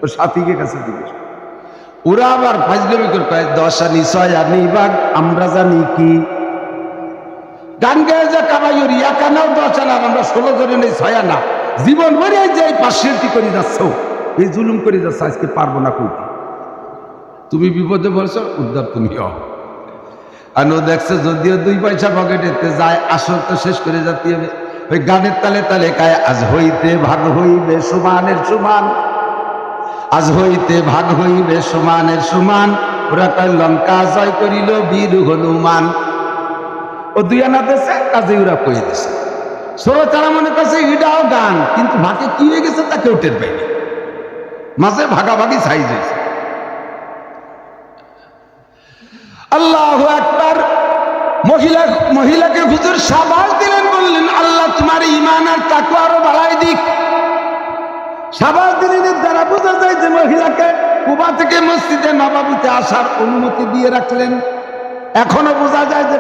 তো সাথীকে কাছে জিজ্ঞেস, ওরা আবার ফাজলামি করে কয়, 10 আনি 6 আনি বাঘ আমরা জানি কি? গান গায়ে যা কামাই ওর ইয়াকানাও 10 আনা, আমরা 16 জনে নেই 6 আনা। জীবন মরে যে পার্সিয়ালটি করে যাচ্ছ, এই জুলুম করে যাচ্ছ, আজকে পারবো না কইতে। তুমি বিপদে বলছো, উদ্ধার তুমি হও। আর ও দেখছে যদিও 2 পয়সা পকেটেতে যায়, আসল তো শেষ করে যেতে হবে। ওই গানের তালে তালে কায়, আজ হইতে ভাগ হইবে সমানের সমান, আজ হইতে ভাগ হইবে সমানের সমান। ওরা কয় লঙ্কা জয় করিল বীর হনুমান। ও 2 আনা দেশে কাজে ওরা কয়ে দিছে। শ্রোতারা মনে করছে এটাও গান, কিন্তু ভাগে কি হয়ে গেছে তা কেউ টের পায়নি, মাঝে ভাগাভাগি সাইজ হয়েছে। আল্লাহু আকবার। মহিলাকে হুজুর শাবাশ দিলেন, বললেন আল্লাহ তোমার ঈমান আর তাকওয়া আরো বাড়ায় দিক। শাবাশ দিলেন, দ্বারা বোঝা যায় যে মহিলাকে কুবা থেকে মসজিদে নববীতে আসার অনুমতি দিয়ে রাখলেন। এখনো বোঝা যায় যে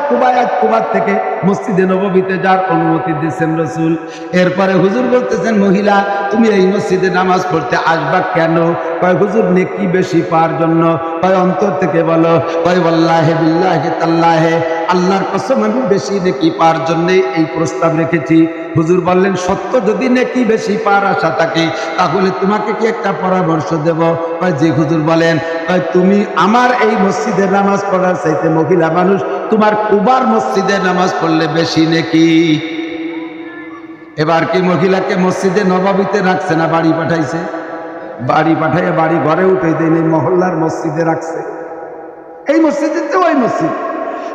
কুবা থেকে মসজিদে নববীতে যার অনুমতি দিয়েছেন রাসূল। এরপরে হুজুর বলতেছেন, মহিলা তুমি এই মসজিদে নামাজ পড়তে আসবা কেন? কয় হুজুর নেকি বেশি পাওয়ার জন্য। কয় অন্তর থেকে বলো? কয় ওয়াল্লাহি বিল্লাহি তাল্লাহি, আল্লাহর কসম আমি বেশি নেকি পাওয়ার জন্য এই প্রস্তাব রেখেছি। হুজুর বললেন, সত্য যদি নেকি বেশি পাওয়ার আশা থাকে তাহলে তোমাকে কি একটা পরামর্শ দেব? কয় জি হুজুর বলেন। কয় তুমি আমার এই মসজিদে নামাজ পড়ার চাইতে মহিলা মানুষ তোমার কুবার মসজিদে নামাজ পড়লে বেশি নেকি। এবার কি মহিলাকে মসজিদে নববীতে রাখছে না বাড়ি পাঠাইছে? বাড়ি পাঠাইয়া বাড়ি ঘরে উঠে দেয়নি, মহল্লার মসজিদে রাখছে। এই মসজিদে তো ওই মসজিদ।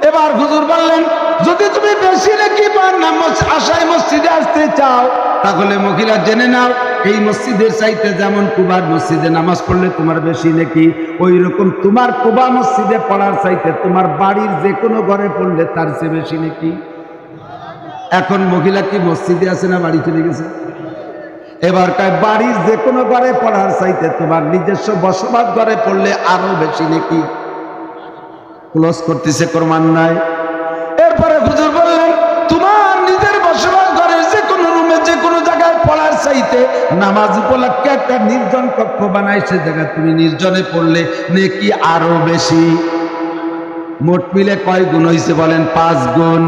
এবার হুজুর বললেন, যদি তুমি বেশি নাকি পার না আশায় মসজিদে আসতে চাও তাহলে মহিলা জেনে নাও, এই মসজিদের চাইতে যেমন কুবার মসজিদে নামাজ পড়লে তোমার বেশি নাকি, ওই রকম তোমার কুবা মসজিদে পড়ার চাইতে তোমার বাড়ির যে কোনো ঘরে পড়লে তার চেয়ে বেশি নাকি। এখন মহিলা কি মসজিদে আছে না বাড়ি চলে গেছে? এবার কয় বাড়ির যে কোনো ঘরে পড়ার চাইতে তোমার নিজস্ব বসবাস ঘরে পড়লে আরো বেশি নাকি। ক্লোজ করতেছে ক্রমান্বয়ে। এরপরে হুজুর বললেন, তোমার নিজের বসবাস ঘরের যে কোনো রুমে যে কোনো জায়গায় পড়ার চাইতে নামাজ উপলক্ষে একটা নির্জন কক্ষ বানাই, সে জায়গায় তুমি নির্জনে পড়লে নেকি আরো বেশি। মোট মিলে কয় গুণ হয়েছে বলেন? 5 গুণ।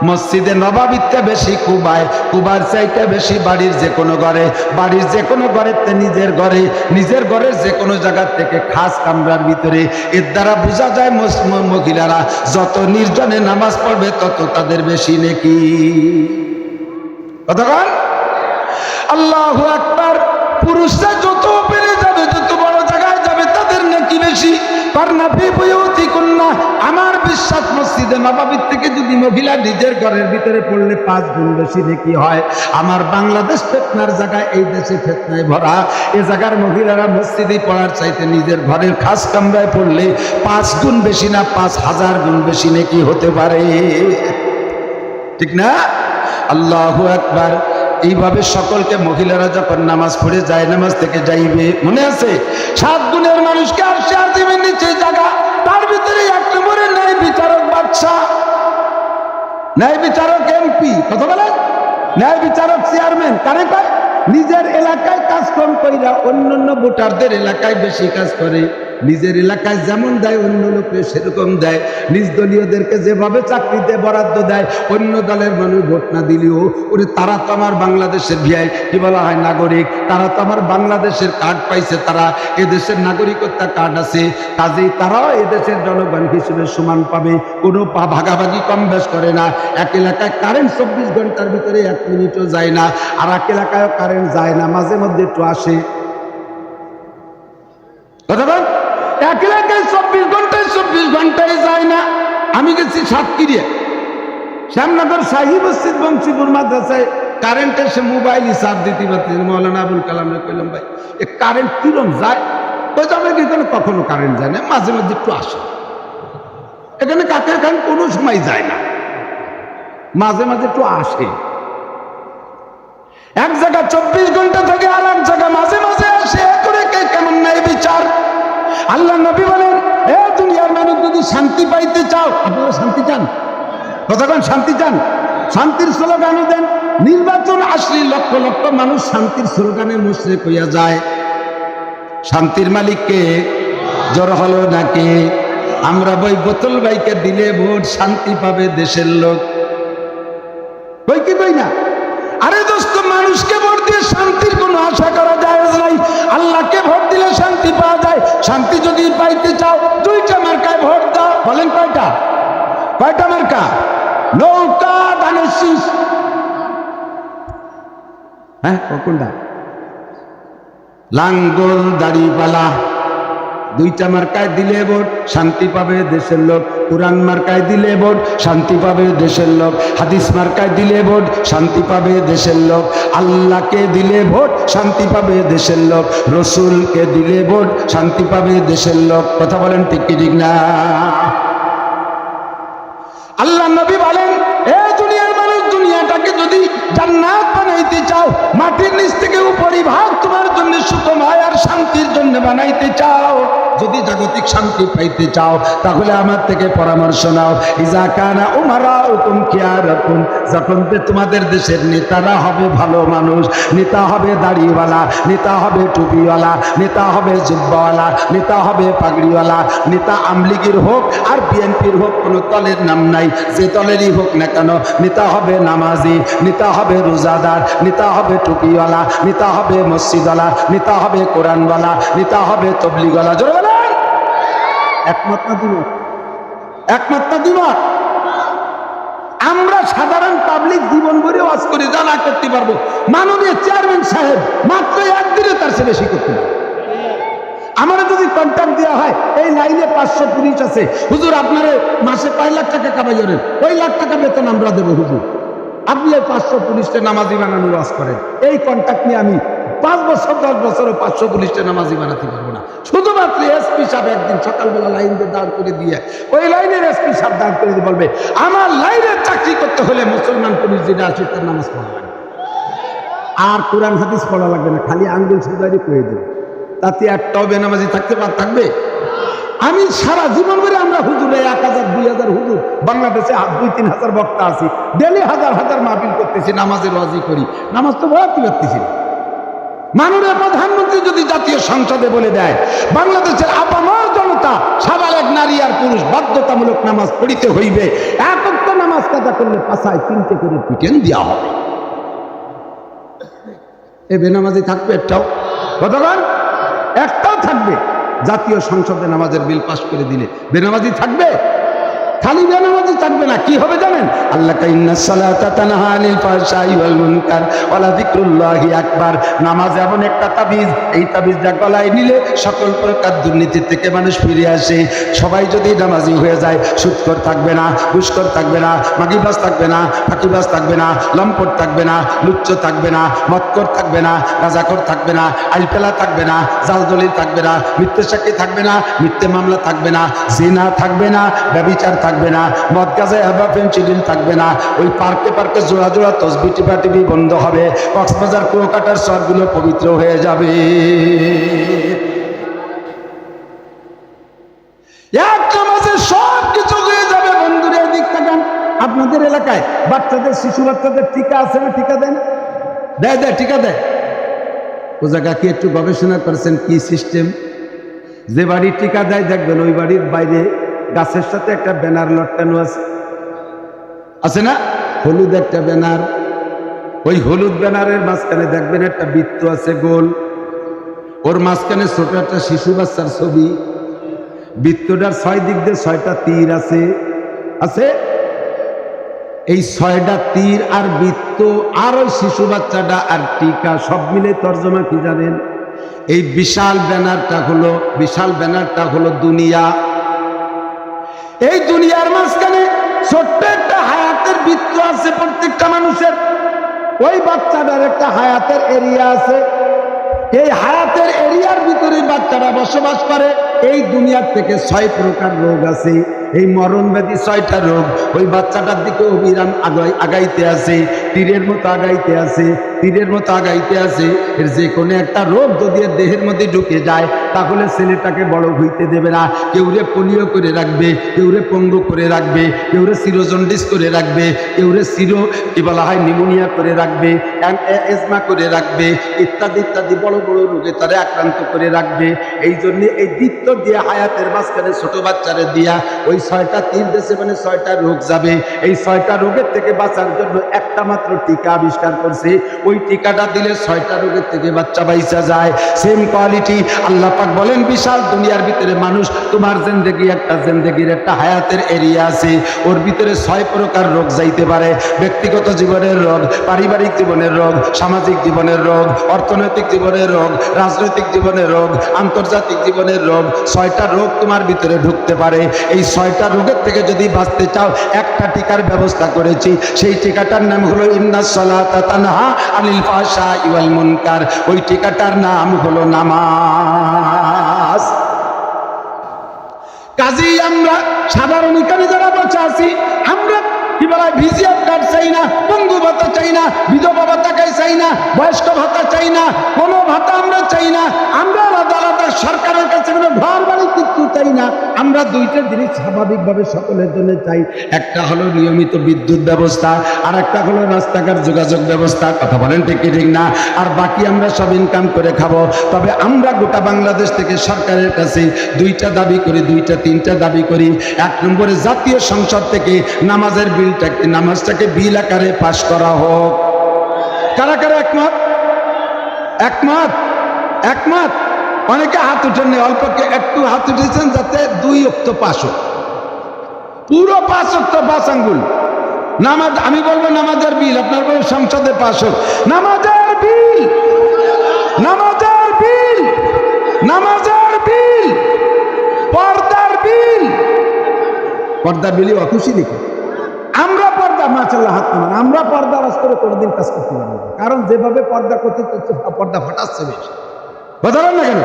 মসজিদে নববীতে বেশি কুবায়, কুবার চাইতে বেশি বাড়ির যে কোনো ঘরে, বাড়ির যে কোনো ঘরের নিজের ঘরে, নিজের ঘরের যে কোনো জায়গা থেকে খাস কামরার ভিতরে। এর দ্বারা বোঝা যায় মহিলারা যত নির্জনে নামাজ পড়বে তত তাদের বেশি নেকি। কতক্ষণ? আল্লাহু আকবার। পুরুষরা যত বেড়ে যাবে, যত বড় জায়গায় যাবে তাদের নেকি বেশি। কার ওয়াকারনা ফি বুয়ুতিকুন্না, আমার বিশ্বাস মসজিদে নববীর থেকে যদি মহিলা নিজের ঘরের ভিতরে পড়লে 5 গুণ বেশি নেকি হয়। আমার বাংলাদেশ ফিতনার জায়গা, এই দেশে ফিতনায় ভরা, এই জায়গার মহিলারা মসজিদে পড়ার চাইতে নিজের ঘরের খাস কামরায় পড়লে 5 গুণ বেশি না 5000 গুণ বেশি নেকি হতে পারে, ঠিক না? আল্লাহু আকবার। এইভাবে সকলকে মহিলারা যখন নামাজ পড়ে যায়, নামাজ থেকে যাইবে, মনে আছে 7 গুণের মানুষকে আরশে আজিমের নিচে জায়গা, তার ভিতরে 1 নম্বরে ন্যায় বিচারক বাদশা, ন্যায় বিচারক এমপি, কথা বলেন, ন্যায় বিচারক চেয়ারম্যান। কারে কয়? নিজের এলাকায় কাজকর্ম কইরা অন্যান্য ভোটারদের এলাকায় বেশি কাজ করে, নিজের এলাকায় যেমন দেয় অন্য লোকে সেরকম দেয়, নিজ দলীয়দেরকে যেভাবে চাকরিতে বরাদ্দ দেয়, অন্য দলের মানুষ ভোট না দিলেও ওরে তারা তো আমার বাংলাদেশের ভিআই, কি বলা হয়, নাগরিক, তারা তো আমার বাংলাদেশের কার্ড পাইছে, তারা এদেশের নাগরিকত্ব কার্ড আছে, কাজেই তারাও এদেশের জনগণ হিসেবে সমান পাবে, কোনো ভাগাভাগি কম বেশ করে না। এক এলাকায় কারেন্ট 24 ঘন্টার ভিতরে 1 মিনিটও যায় না, আর এক এলাকায় কারেন্ট যায় না, মাঝে মধ্যে একটু আসে, কথা বল। এক এলাকায় 24 ঘন্টায় যায় না। আমি গেছি সাতক্ষীরা, শ্যামনগর শাহী মসজিদ বংশীপুর মাদ্রাসায় কারেন্ট এসে মোবাইল চার্জ দিতে পারতেন, মৌলানা আবুল কালামে কইলাম ভাই এ কারেন্ট কিরম যায়? এখানে কখনো কারেন্ট যায় না, মাঝে মধ্যে একটু আসে, এখানে কাকের খান কোনো সময় যায় না, মাঝে মাঝে একটু আসে। এক জায়গা 24 ঘন্টা থেকে আর এক জায়গা মাঝে মাঝে আসে, করে কে কেমন ন্যায় বিচার? আল্লাহ নবী বলেন, এ দুনিয়ার মানুষ যদি শান্তি পাইতে চাও, আপনারা শান্তি চান, কতক্ষণ শান্তি চান? শান্তির স্লোগানও দেন। নির্বাচন আসলে লক্ষ লক্ষ মানুষ শান্তির স্লোগানে মুশরিক হইয়া যায়। শান্তির মালিককে জড় হলো নাকি? আমরা বই বোতল ভাইকে দিলে ভোট, শান্তি পাবে দেশের লোক, বই কি বই না? আরে দোস্ত, মানুষকে ভোট দিয়ে শান্তির কোনো আশা করা যায় নাই। আল্লাহকে ভোট দিলে শান্তি পাওয়া যায়। শান্তি যদি পাইতে চাও 2টা মার্কায় ভোট দাও। বলেন কয়টা? কয়টা মার্কা? নৌকা, ধানের শীষ, হ্যাঁ কোনটা? লাঙ্গল, দাড়িপালা, 2টা মার্কায় দিলে ভোট, শান্তি পাবে দেশের লোক। কুরআন মার্কায় দিলে ভোট, শান্তি পাবে দেশের লোক। হাদিস মার্কায় দিলে ভোট, শান্তি পাবে দেশের লোক। আল্লাহকে দিলে ভোট, শান্তি পাবে দেশের লোক। রসুলকে দিলে ভোট, শান্তি পাবে দেশের লোক। কথা বলেন ঠিক কি ঠিক না? আল্লাহ নবী বলেন, এ দুনিয়ার মানুষ, দুনিয়াটাকে যদি জান্নাত বানাইতে চাও, মাটির নিচ থেকে উপরিভাগ তোমার জন্য সুখময় আর শান্তির জন্য বানাইতে চাও, যদি জাগতিক শান্তি পাইতে চাও, তাহলে আমার থেকে পরামর্শ নাও। ইজা কানা উমারাউকুম খিয়ারাকুম, যখন তোমাদের দেশের নেতারা হবে ভালো মানুষ, নেতা হবে দাড়িওয়ালা, নেতা হবে টুপিওয়ালা, নেতা হবে জুব্বাওয়ালা, নেতা হবে পাগড়িওয়ালা, নেতা আমলিগির হোক আর বিএনপির হোক, কোনো দলের নাম নাই, যে দলেরই হোক না কেন, নেতা হবে নামাজি, নেতা হবে রোজাদার, নেতা হবে টুপিওয়ালা, নেতা হবে মসজিদওয়ালা, নেতা হবে কোরআনওয়ালা, নেতা হবে তবলিগওয়ালা। জোরে বলেন, একমত না দ্বিমত? একমত না দ্বিমত? আমরা সাধারণ পাবলিক জীবন ভরে ওয়াজ করে যা না করতে পারবো, মাননীয় চেয়ারম্যান সাহেব মাত্র 1 দিনে তার চেয়ে বেশি করতে পারবে। আমার যদি কন্ট্রাক্ট দেওয়া হয়, এই লাইনে 500 পুলিশ আছে, হুজুর আপনারে মাসে 5 লাখ টাকা কামাই করেন, ওই লাখ টাকা বেতন আমরা দেবো হুজুর, আপনি এই 500 পুলিশকে নামাজি বানানো ওয়াজ করেন। এই কন্ট্রাক্ট নিয়ে আমি 5 বছর 10 বছরও 500 পুলিশকে নামাজি বানাতে পারবো না। শুধুমাত্র এসপি সাহেব একদিন সকালবেলা লাইন দিয়ে দাঁড় করে দিয়ে, ওই লাইনের এসপি সাহেব দাঁড় করে দিয়ে বলবে, আমার লাইনের চাকরি করতে হলে মুসলমান পুলিশ যেটা আছে তার নামাজ পড়া লাগবে, আর কোরআন হাদিস পড়া লাগবে না, খালি আঙ্গুল সুদারি করে দেবে, তাতে একটাও বেনামাজি থাকবে? আমি সারা জীবন ধরে আমরা হুজুরে 1000 2000 হুজুর বাংলাদেশে 2-3 হাজার বক্তা আছি, ডেলি হাজার হাজার মাহফিল করতেছি, নামাজের ওয়াজি করি, নামাজ তো পড়তে পারতেছি না। মাননীয় প্রধানমন্ত্রী যদি জাতীয় সংসদে বলে দেয় বাংলাদেশের আপামর জনতা, সাবালেগ নারী আর পুরুষ বাধ্যতামূলক নামাজ পড়িতে হইবে, এক ওয়াক্ত নামাজ কাজা করলে পাছায় 3টে করে পিটেন দেওয়া হবে, এ বেনামাজি থাকবে একটাও? কতক্ষণ? একটাও থাকবে? জাতীয় সংসদে নামাজের বিল পাস করে দিলে বেনামাজি থাকবে? খালি বেনামাজি থাকবে না, কি হবে জানেন? আল্লাহ কা ইন্নাস সালাতা তানহা আনিল ফাহশাই ওয়াল মুনকার ওয়ালা যিকরুল্লাহি আকবার। নামাজ এমন একটা তাবিজ, এই তাবিজটা গলায় নিলে সকল প্রকার দুর্নীতি থেকে মানুষ ফিরে আসে। সবাই যদি নামাজি হয়ে যায়, সুদখোর থাকবে না, ঘুষখোর থাকবে না, মাগিবাজ থাকবে না, ফাঁকিবাজ থাকবে না, লম্পট থাকবে না, লুচ্চ থাকবে না, মদখোর থাকবে না, গাঁজাখোর থাকবে না, আইলপেলা থাকবে না, জালদলিল থাকবে না, মিথ্যে সাক্ষী থাকবে না, মিথ্যে মামলা থাকবে না, জিনা থাকবে না, ব্যভিচার থাকবে না, মদ গাঁজা হেবা ফেনসিডিল থাকবে না। ওই পার্কে পার্কে জোড়া জোড়া তসবি টিপাটিপি বন্ধ হবে। কক্সবাজার কুয়াকাটার শহরগুলো পবিত্র হয়ে যাবে। এক নামাজে সব কিছু হয়ে যাবে। বন্ধুরা এদিক তাকান, আপনাদের এলাকায় বাচ্চাদের, শিশু বাচ্চাদের টিকা আছে না? টিকা দেন, দেয় দেয়, টিকা দেয়। ও জায়গা কি একটু গবেষণা করেছেন কি সিস্টেম? যে বাড়ির টিকা দেয় দেখবেন ওই বাড়ির বাইরে গাছের সাথে একটা ব্যানার লটকানো আছে, আছে না? হলুদ একটা ব্যানার। ওই হলুদ ব্যানারের মাঝখানে দেখবেন একটা বৃত্ত আছে গোল, ওর মাঝখানে ছোট একটা শিশু বাচ্চার ছবি। বৃত্তটার 6 দিক দিয়ে 6টা তীর আছে, আছে। এই 6টা তীর আর বৃত্ত আর ওই শিশু বাচ্চাটা আর টিকা সব মিলে তর্জমা কি জানেন? এই বিশাল ব্যানারটা হলো দুনিয়া। এই দুনিয়ার মাঝখানে ছোট্ট একটা হায়াতের বৃত্ত আছে প্রত্যেকটা মানুষের। ওই বাচ্চাটার একটা হায়াতের এরিয়া আছে। এই হায়াতের এরিয়ার ভিতরে বাচ্চারা বসবাস করে। এই দুনিয়ার থেকে 6 প্রকার রোগ আছে। এই মরণ ব্যাধি 6টা রোগ ওই বাচ্চাটার দিকে অবিরাম আগাইতে আছে, তীরের মতো আগাইতে আছে, তীরের মতো আগাইতে আছে। এর যে কোনো একটা রোগ যদি দেহের মধ্যে ঢুকে যায় তাহলে ছেলেটাকে বড় হইতে দেবে না। কেউরে পোলিও করে রাখবে, কেউরে পঙ্গু করে রাখবে, কেউরে সিরোজন্ডিস করে রাখবে, কেউরে কি বলা হয় নিউমোনিয়া করে রাখবে, এজমা করে রাখবে, ইত্যাদি ইত্যাদি বড় বড় রোগে তারা আক্রান্ত করে রাখবে। এই জন্য এই বৃত্ত দিয়ে হায়াতের মাঝখানে ছোট বাচ্চারে দিয়া ওই 6টা তীর দেশে মানে 6টা রোগ যাবে। এই 6টা রোগের থেকে বাঁচার জন্য একটা মাত্র টিকা আবিষ্কার করছে। ওই টিকাটা দিলে 6টা রোগের থেকে বাচ্চা বাইচা যায়। সেম কোয়ালিটি আল্লাহ পাক বলেন বিশাল দুনিয়ার ভিতরে মানুষ, তোমার জিন্দেগির একটা হায়াতের এরিয়া আছে। ওর ভিতরে 6 প্রকার রোগ যাইতে পারে। ব্যক্তিগত জীবনের রোগ, পারিবারিক জীবনের রোগ, সামাজিক জীবনের রোগ, অর্থনৈতিক জীবনের রোগ, রাজনৈতিক জীবনের রোগ, আন্তর্জাতিক জীবনের রোগ। 6টা রোগ তোমার ভিতরে ঢুকতে পারে। এই 6টা রোগের থেকে যদি বাঁচতে চাও একটা টিকার ব্যবস্থা করেছি। সেই টিকাটার নাম হলো ইন্নাস সালাতা তানহা আনিল ফাহশাই ওয়াল মুনকার। ওই টিকাটার নাম হলো নামাজ। কাজেই আমরা সাধারণ এখানে যারা বসে আছি, আমরা কি বলা হয় ভিজিএফ কার্ড চাই না, পঙ্গু ভাতা চাই না, বিধবা ভাতা চাই না, বয়স্ক ভাতা চাই না, কোনো ভাতা আমরা চাই না। আমরা আলাদা আলাদা সরকারের কাছে কোনো ঘর বাড়ি কিছু চাই না। আমরা 2টা জিনিস স্বাভাবিকভাবে সকলের জন্য চাই। একটা হলো নিয়মিত বিদ্যুৎ ব্যবস্থা, আর একটা হলো রাস্তাঘাট যোগাযোগ ব্যবস্থা। কথা বলেন ঠিক ঠিক না? আর বাকি আমরা সব ইনকাম করে খাবো। তবে আমরা গোটা বাংলাদেশ থেকে সরকারের কাছে 2টা দাবি করি, 2টা 3টা দাবি করি। 1 নম্বরে জাতীয় সংসদ থেকে নামাজটাকে বিল আকারে পাশ করা হোক। কারা কারা একমত? একমত, একমত। অনেকে হাত উঠেননি, অল্পকে একটু হাত উঠেছেন যাতে 2 ওয়াক্ত পাশ হোক, পুরো 5 ওয়াক্ত 5 আঙ্গুল নামাজ। আমি বলবো নামাজের বিল, আপনার বলবো সংসদে পাশ হোক। নামাজের বিল, নামাজের বিল, নামাজের বিল, পর্দার বিল। পর্দার বিলই অখুশি লিখে আমরা পর্দা, মাশাআল্লাহ হাত নামান, আমরা পর্দা রাজ করে কোনোদিন কাজ করতে পারবো না। কারণ যেভাবে পর্দা করতে পর্দা ফাটাচ্ছে বেশি, বুঝলেন না কেন?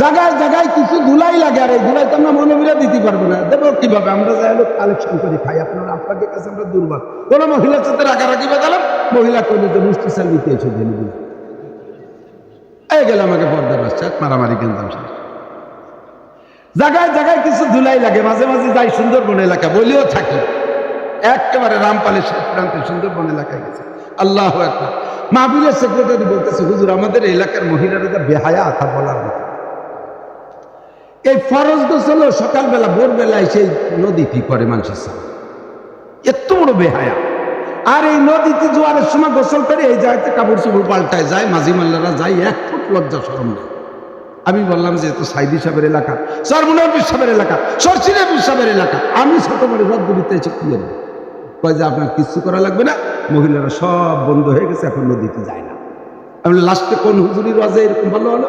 জায়গায় জায়গায় কিছু ধুলাই লাগে, আর এই ধুলাই তো আমরা মনে মিলে দিতে পারবো না। দেবো কিভাবে? আমরা যাই হোক কালেকশন করে খাই। আপনাদের কাছে আমরা দুর্বল। কোনো মহিলার সাথে রাগারাগি বাজালাম, মহিলা কইলে যে মিষ্টি চাল নিতে এসে জেনে দিল, এই গেলে আমাকে পর্দা রাখছে, মারামারি কিনতাম। জায়গায় জায়গায় কিছু ধুলাই লাগে। মাঝে মাঝে যাই সুন্দরবন এলাকা, বলেও থাকি একেবারে রামপালের শেষ প্রান্তে সুন্দরবন এলাকায় গেছে। আল্লাহু আকবার। মাহফিলের সেক্রেটারি বলতেছে, হুজুর আমাদের এলাকার মহিলারা বেহায়া আথা বলার মতো। এই ফরজ গোসল সকালবেলা ভোরবেলায় সেই নদীতে করে মানুষের সামনে, এত বড় বেহায়া। আর এই নদীতে জোয়ারের সময় গোসল করে এই জায়গাতে কাপড় চোপড় পাল্টায় যায়, মাঝি মাল্লারা যায়, 1 ফুট লজ্জা শরম নেই। আমি বললাম যে তো সাইদি সাহেবের এলাকা, সরমুনার সাহেবের এলাকা, সরসিনা সাহেবের এলাকা, আমি ছোট বড় রদ্দুরিতে এসে কি করবো? কয় যে আপনার কিছু করা লাগবে না, মহিলারা সব বন্ধ হয়ে গেছে, এখন নদীতে যায় না। আমি লাস্টে কোন হুজুরির ওয়াজে এরকম ভালো হলো?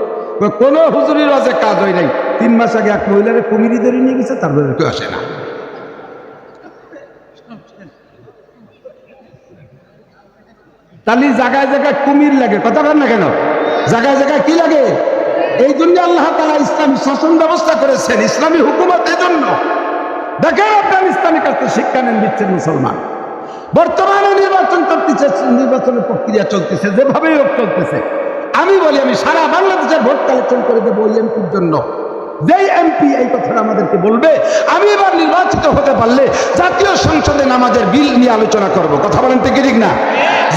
কোন হুজুরির ওয়াজে কাজ হয় নাই। 3 মাস আগে এক মহিলারে কুমিরি ধরে নিয়ে গেছে, তারপরে কেউ আসে না। তাহলে জায়গায় জায়গায় কুমির লাগে, কথা বলেন না কেন? জায়গায় জায়গায় কি লাগে? এই জন্য আল্লাহ তাআলা ইসলামী শাসন ব্যবস্থা করেছেন, ইসলামী হুকুমত। এই জন্য দেখেন আপনার ইসলামী কাছে শিক্ষা নেন দিচ্ছেন মুসলমান। বর্তমানে নির্বাচন চলতেছে, নির্বাচনের প্রক্রিয়া চলতেছে, যেভাবে হোক চলতেছে। আমি বলি আমি সারা বাংলাদেশের ভোট কালেকশন করে দেবো ওই এমপির জন্য, যেই এমপি এই কথাটা আমাদেরকে বলবে আমি এবার নির্বাচিত হতে পারলে জাতীয় সংসদে নামাজের বিল নিয়ে আলোচনা করব। কথা বলেন তো ঠিক না?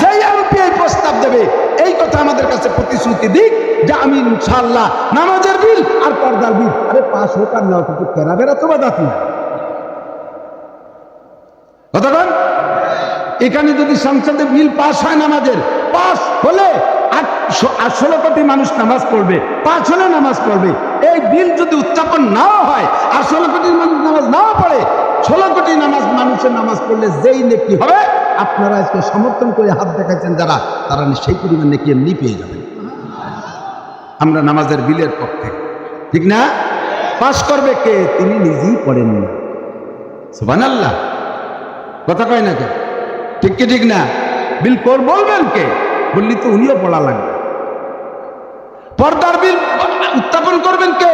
যেই এমপি এই প্রস্তাব দেবে এই কথা আমাদের কাছে প্রতিশ্রুতি দিক যে আমি ইনশাআল্লাহ নামাজের বিল আর পর্দার বিল, আরে পাস হোক আর না কিন্তু কেনা বেড়া তো বাদাতি না। কতক্ষণ এখানে যদি সংসদে বিল পাস হয়, নামাজের পাস হলে 16 কোটি মানুষ নামাজ পড়বে, 5 হলে নামাজ পড়বে। এই বিল যদি উত্থাপন নাও হয় আর 16 কোটি মানুষ নামাজ নাও পড়ে, 16 কোটি মানুষের নামাজ পড়লে যেই নেকি হবে, আপনারা আজকে সমর্থন করে হাত দেখাচ্ছেন যারা, তারা সেই পরিমাণ নেকি এমনি পেয়ে যাবেন। আমরা নামাজের বিলের পক্ষে, ঠিক না? পাস করবে কে? তিনি নিজেই পড়েন না। সুবহানাল্লাহ, কথা কয় না কে? ঠিক কি ঠিক না? বিল বলবেন কে? বললি তো উনিও পড়া লাগবে। পর্দার বিল উত্থাপন করবেন কে?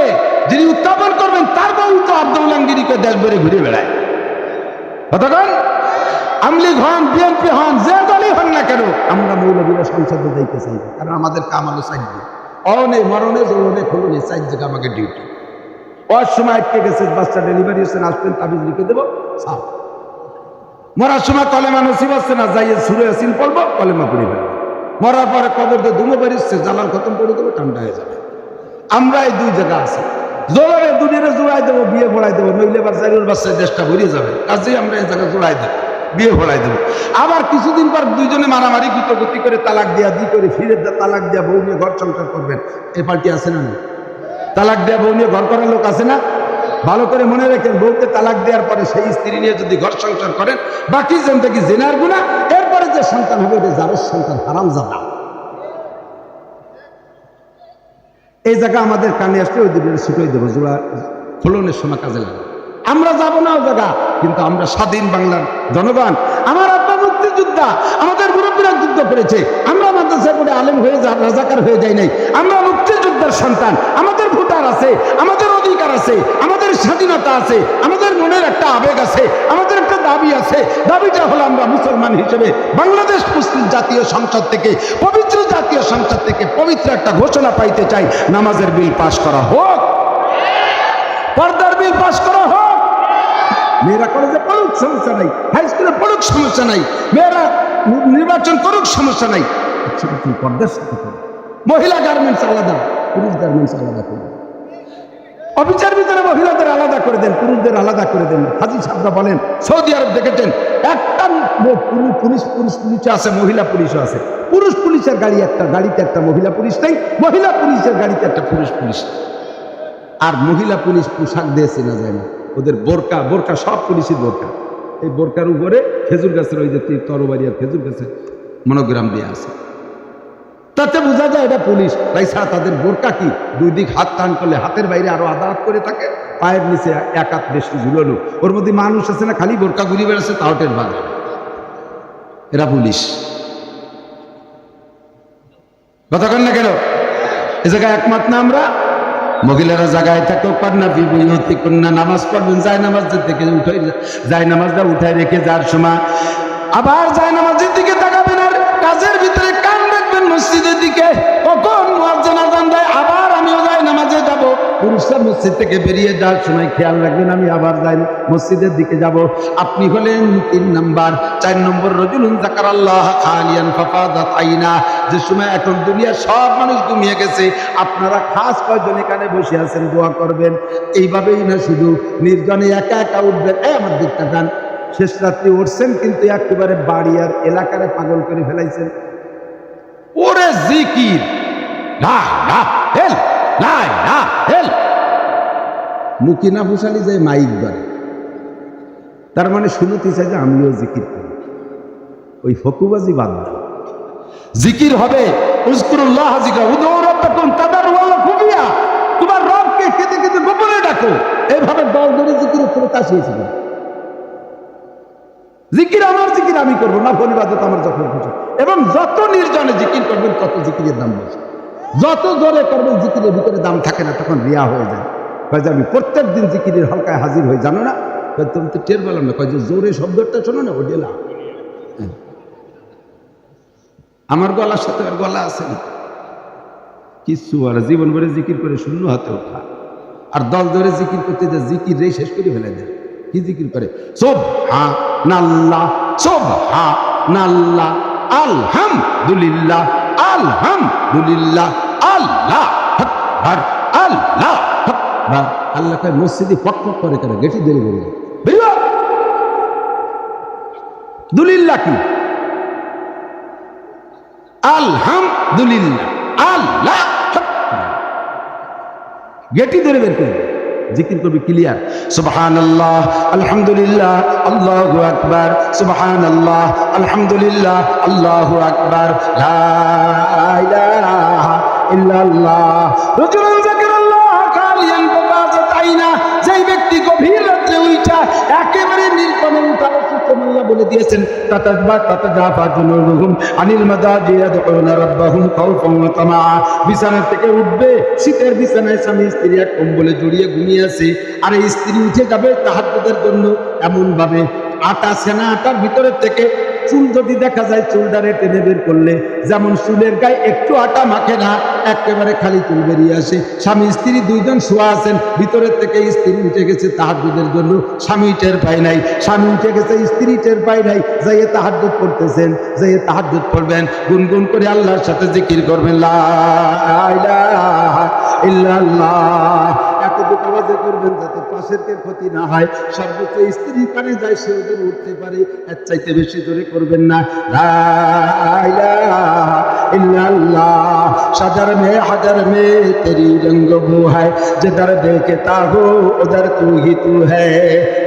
যিনি উত্থাপন করবেন তার বউ তো আব্দুল্লাহগিরিকে দেশ ভরে ঘুরে বেড়ায়। কতক্ষণ আমলিগ হন, বিএনপি হন, যে দলই হন না কেন, আমরা মৌলবীরা সংসদে যাইতে চাই, কারণ আমাদের কাম হলো চাইবে অনে মরণে জোরনে খোলনে চাই জায়গা আমাকে ডিউটি। ওর সময় আটকে গেছে, বাচ্চা ডেলিভারি হচ্ছে, আসবেন তাবিজ লিখে দেবো, সাপ মরার সময় কলেমা নসিব হচ্ছে না, যাইয়ে সুরে আসিল পড়বো, কলেমা পড়ে ফেলবো। মরার পরে কবর দিয়ে দুমো বেরিয়েছে, জ্বালার খতম করে দেবো, ঠান্ডা হয়ে যাবে। আমরা এই 2 জায়গা আছে, জোরে দুনিয়ারে জোড়াই দেবো, বিয়ে ভরাই দেবো, নইলে এবার চারির বাচ্চায় দেশটা ভরিয়ে যাবে। কাজেই আমরা এই জায়গায় জোড়াই দেবো, বিয়ে ভরাই দেবো। আবার কিছুদিন পর দুইজনে মারামারি গুতগুতি করে তালাক দিয়া করে ফিরে তালাক দিয়া বউ নিয়ে ঘর সংসার করবেন। এই পার্টি আছে না? তালাক দেয়া বউ নিয়ে ঘর করার লোক আছে না? ভালো করে মনে রাখেন, বউকে তালাক দেওয়ার পরে সেই স্ত্রী নিয়ে যদি ঘর সংসার করেন, বাকি জিন্দেগি জিনার গুনাহ, এরপরে যে সন্তান হবে এটা জারের সন্তান, হারামজাদা। এই জায়গা আমাদের কানে আসলে ওই দিকে ছুটোই দেবো, জোড়া খোলনের সময় কাজে লাগে। আমরা যাবো না ওই জায়গা, কিন্তু আমরা স্বাধীন বাংলার জনগণ। আমার আব্বা মুক্তিযোদ্ধা, আমাদের মুরব্বীরা যুদ্ধ করেছে, আমরা মাদ্রাসায় পড়ে আলেম হয়ে রাজাকার হয়ে যাই নাই। আমরা মুক্তিযোদ্ধার সন্তান, আমাদের ভোটার আছে, আমাদের অধিকার আছে, আমাদের স্বাধীনতা আছে, আমাদের মনের একটা আবেগ আছে, আমাদের একটা দাবি আছে। দাবিটা হলো আমরা মুসলমান হিসেবে বাংলাদেশ মুসলিম জাতীয় সংসদ থেকে, পবিত্র জাতীয় সংসদ থেকে পবিত্র একটা ঘোষণা পাইতে চাই, নামাজের বিল পাশ করা হোক, পর্দার বিল পাশ করা হোক। মেয়েরা কলেজে পড়ুক, সমস্যা নাই, হাই স্কুলে পড়ুক, সমস্যা নাই, মেয়েরা নির্বাচন করুক, সমস্যা নাই, পর্দার সাথে করুক। মহিলা গার্মেন্টস আলাদা, পুরুষ গার্মেন্টস আলাদা করুন। অফিসের ভিতরে মহিলাদের আলাদা করে দেন, পুরুষদের আলাদা করে দেন। হাজী সাহেবরা বলেন, সৌদি আরব দেখেছেন, একটা পুলিশ পুলিশে আছে, মহিলা পুলিশও আছে। পুরুষ পুলিশের গাড়ি একটা, গাড়িতে একটা মহিলা পুলিশ নেই, মহিলা পুলিশের গাড়িতে একটা পুরুষ পুলিশ। আর মহিলা পুলিশ পোশাক দিয়ে চেনা যায় না, ওদের বোরকা, বোরকা সব পুলিশের বোরকা। এই বোরকার উপরে খেজুর গাছের ওই যে তরবারি আর খেজুর গাছের মনোগ্রাম দিয়ে আছে, তাতে বোঝা যায় এটা পুলিশ। তাই ছাড়া তাদের বোরকা কি 2 দিক হাত টান করলে হাতের বাইরে আরো আধা হাত করে থাকে, পায়ের নিচে 1 হাত বেশি ঝুলানো। ওর মধ্যে মানুষ আছে না, খালি বোরকা ঘুরি বেড়াচ্ছে, তাও টের পাবে, এরা পুলিশ। কথা কন না কেন? এ জায়গায় একমত না আমরা? মহিলারা জায়গায় থাকো, কন্যা বিবুয়তি কন্যা, নামাজ পড়বেন, যায় নামাজ থেকে উঠে, যায় নামাজটা উঠায় রেখে যার সময় আবার যায় নামাজের দিকে তাকাবেন, আর কাজের ভিতরে কান রাখবেন মসজিদের দিকে। কখন মুয়াজ্জিন আযান দেয়, আবার আমিও যাই নামাজে যাব। পুরুষরা মসজিদ থেকে বেরিয়ে যাওয়ার সময় খেয়াল রাখবেন, আমি আবার যাই মসজিদের দিকে যাব। আপনি হলেন 3 নাম্বার। 4 নম্বর, রাজুলুন যাকারাল্লাহ খালিয়ান ফাফাদাত আইনা। যে সময় এখন দুনিয়ার সব মানুষ ঘুমিয়ে গেছে, আপনারা খাস কয়জন এখানে বসে আছেন, দোয়া করবেন। এইভাবেই না, শুধু নির্জনে একা একা উঠবেন। আমার দিকটা গান, শেষ রাত্রি উঠছেন কিন্তু একেবারে বাড়ি আর এলাকারে পাগল করে ফেলাইছেন। ওরে জিকির, লা লা হেল লা ইলাহা ইল্লাল্লাহ। মুখি না ফুসালি যায় মাইক ধরে, তার মানে শুনতে চাই যে আমিও জিকির করি। ওই ফকুবাজি বাদ দাও, জিকির হবে উযকুরুল্লাহ যিকরা উদউ রাব্বাকুম তাদাররুআন ওয়া খুফিয়া। তোমার রবকে কেঁদে কেঁদে গোপনে ডাকো। এইভাবে দল ধরে জিকিরের করে তাসিয়েছিল। জিকির আমার জিকির আমি করবো না, ফলিবাদত আমার যখন খুশি। এবং যত নির্জনে জিকির করবেন তত জিকিরের দাম বেশি। যত জোরে করবেন জিকিরের ভিতরে দাম থাকে না, তখন রিয়া হয়ে যায়। কয় যে আমি প্রত্যেক দিন জিকিরের হালকায় হাজির হই, জানো না? কয় তুমি তো টের পেলাম না। কয় যে জোরে শব্দটা শোনো না, ওটা লাভ। আমার গলার সাথে আর গলা আছে না কিছু, আর জীবন ভরে জিকির করে শূন্য হাতে ওঠা। আর দল ধরে জিকির করতে যে জিকির রে শেষ করে ফেলে দেয়। কি জিকির করে? সুবহানাল্লাহ, সুবহানাল্লাহ, আলহামদুলিল্লাহ, আলহামদুলিল্লাহ, আল্লাহ আকবার, আল্লাহ আকবার। আল্লাহ কয় মসজিদে পক পক করে কেন? গেটি ধরে বেরো বেরো। দুলিল্লাহ কি? আলহামদুলিল্লাহ, আল্লাহ আকবার। গেটি ধরে বের করে জিকির করবি ক্লিয়ার। সুবহানাল্লাহ, আলহামদুলিল্লাহ, আল্লাহু আকবার। সুবহানাল্লাহ, আলহামদুলিল্লাহ, আল্লাহু আকবার। লা ইলাহা ইল্লাল্লাহ। রাজুলুন যাকিরাল্লাহ খালিয়ান ফাযাতাইনা। যেই ব্যক্তি গভীর রাতে উঠা একেবারে নির্জনে উঠার সুবহানাল্লাহ বলে দিয়েছেন, তাতাজাফা জুনুবুহুম আনিল মাদাজি ইয়াদউনা রাব্বাহুম খাউফান ওয়া তামাআ। বিছানা থেকে উঠবে, শীতের বিছানায় স্বামী স্ত্রী এক কম্বলে জড়িয়ে ঘুমিয়ে আছে, আর এই স্ত্রী উঠে যাবে তাহাজ্জুদের জন্য। এমন ভাবে আটা সেনা আটার ভিতরের থেকে চুল যদি দেখা যায়, চুলটারে টেনে বের করলে যেমন চুলের গায়ে একটু আটা মাখে না, একেবারে খালি চুল বেরিয়ে আসে। স্বামী স্ত্রী দুইজন শোয়া আছেন, ভিতরের থেকে স্ত্রী উঠে গেছে তাহাজ্জুদের জন্য, স্বামী টের পায় নাই। স্বামী উঠে গেছে, স্ত্রী টের পায় নাই। যাইয়ে তাহাজ্জুদ করতেছেন, যাইয়ে তাহাজ্জুদ পড়বেন, গুনগুন করে আল্লাহর সাথে জিকির করবেন, লা ইলাহা ইল্লাল্লাহ। এতটুকু আওয়াজে করবেন যাতে পাশের কে ক্ষতি না হয়। সর্বোচ্চ স্ত্রী কানে যায়, সেও যেন উঠতে পারে। এর চাইতে বেশি জোরে করবেন না। লা ইলাহা ইল্লাল্লাহ। হাজার মে তেরি রঙ্গ বো হ্যায়, जिधर देखता हो उधर तू ही तू है।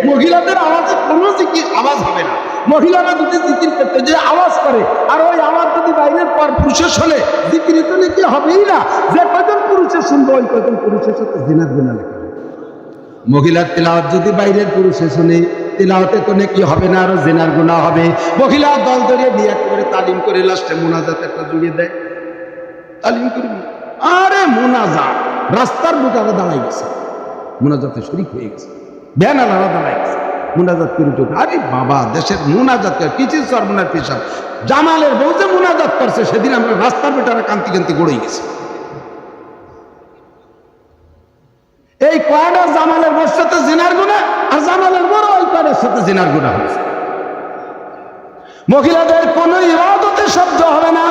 মহিলাদের আওয়াজে কোনো জিকির আওয়াজ হবে না। মহিলারা যদি জিকির করতে যে আওয়াজ করে, আর ওই আওয়াজ যদি বাইরের পর পুরুষের শুনে, জিকির তো নাকি হবেই না। যে কজন পুরুষের শুনবে, ওই কজন পুরুষের সাথে জিনার গুনাহ লেখা। মহিলার তেলাওয়াত যদি বাইরের পুরুষে শুনে, তেলাওয়াতে তো নাকি হবে না, আরো জিনার গুনাহ হবে। মহিলা দল ধরে নিয়ে করে তালিম করে লাস্টে মোনাজাত একটা জুড়িয়ে দেয়, তালিম করবি। আরে মোনাজাত রাস্তার বুকারে দাঁড়াই গেছে, মোনাজাতে শরীক হয়ে গেছে, ব্যানারা দাঁড়াই গেছে, মোনাজাত করে ঢুকে। আরে বাবা, দেশের মোনাজাত কিছু সর্বনার পেশাব। জামালের বউ যে মোনাজাত করছে, সেদিন আমরা রাস্তার বেটারা কান্তি কান্তি গড়ে গেছে। এই কয়টা জামালের বউর সাথে জিনার গুনাহ, আর জামালের বড় ওই কয়টার সাথে জিনার গুনাহ হয়েছে। মহিলাদের কোন ইবাদতে শব্দ হবে না,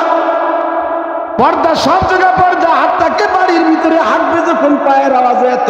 পর্দা সব জায়গায় পর্দা। হাতটাকে বাড়ির ভিতরে হাঁটবে যখন পায়ের আওয়াজে, এত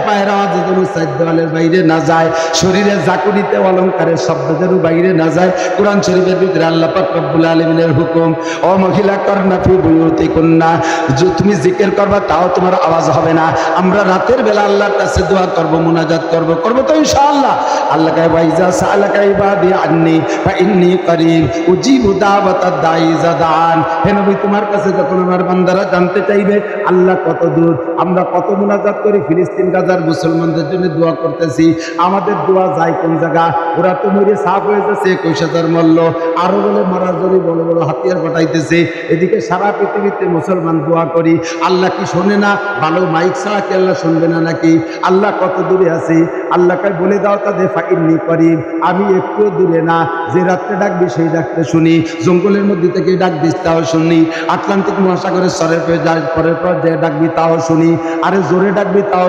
পায়ের আওয়াজে যেন চার দেওয়ালের বাইরে না যায়, শরীরে জাকুরিতে অলঙ্কারের শব্দ যেন বাইরে না যায়। কোরআন শরীফের ভিতরে আল্লাহ পাক রব্বুল আলামিনের হুকুম, ও মহিলা করনা ফি বুয়ুতিকুন্না, যে তুমি জিকির করবা তাও তোমার আওয়াজ হবে না। আমরা রাতের বেলা আল্লাহর কাছে দোয়া করব, মুনাজাত করব তো ইনশাআল্লাহ। আল্লাহ কয় ওয়াইজা সালাকা ইবাদি আন্নি ফা ইন্নী করিব উজিবু দাওয়াতাদ দাঈ ইযা দাআন। হে নবী, তোমার কাছে যখন আমার বান্দারা জানতে চাইবে আল্লাহ কত দূর, আমরা কত মুনাজাত করি, ফিলিস্তিন গাজার মুসলমানদের জন্য দোয়া করতেছি, আমাদের দোয়া যায় কোন জায়গা? ওরা তো মরে সাফ হয়ে যাচ্ছে, 21,000 মরল, আরো বলে মারার জন্য বড় বড় হাতিয়ার পাঠাইতেছে। এদিকে সারা পৃথিবীতে মুসলমান দোয়া করি, আল্লাহ কি শোনে না? ভালো মাইক ছাড়া কি আল্লাহ শুনবে না নাকি? আল্লাহ কত দূরে আছে? আল্লাহকে বলে দাও তাদের ফাইন্নি করিব, আমি একটু দূরে না। যে রাত্রে ডাকবি সেই ডাকতে শুনি, জঙ্গলের মধ্যে থেকে ডাক দিস তাও শুনি, আটলান্টিক মহাসাগরের পরের পর যে ডাকবি তাও শুনি, আরে জোরে ডাকবি তাও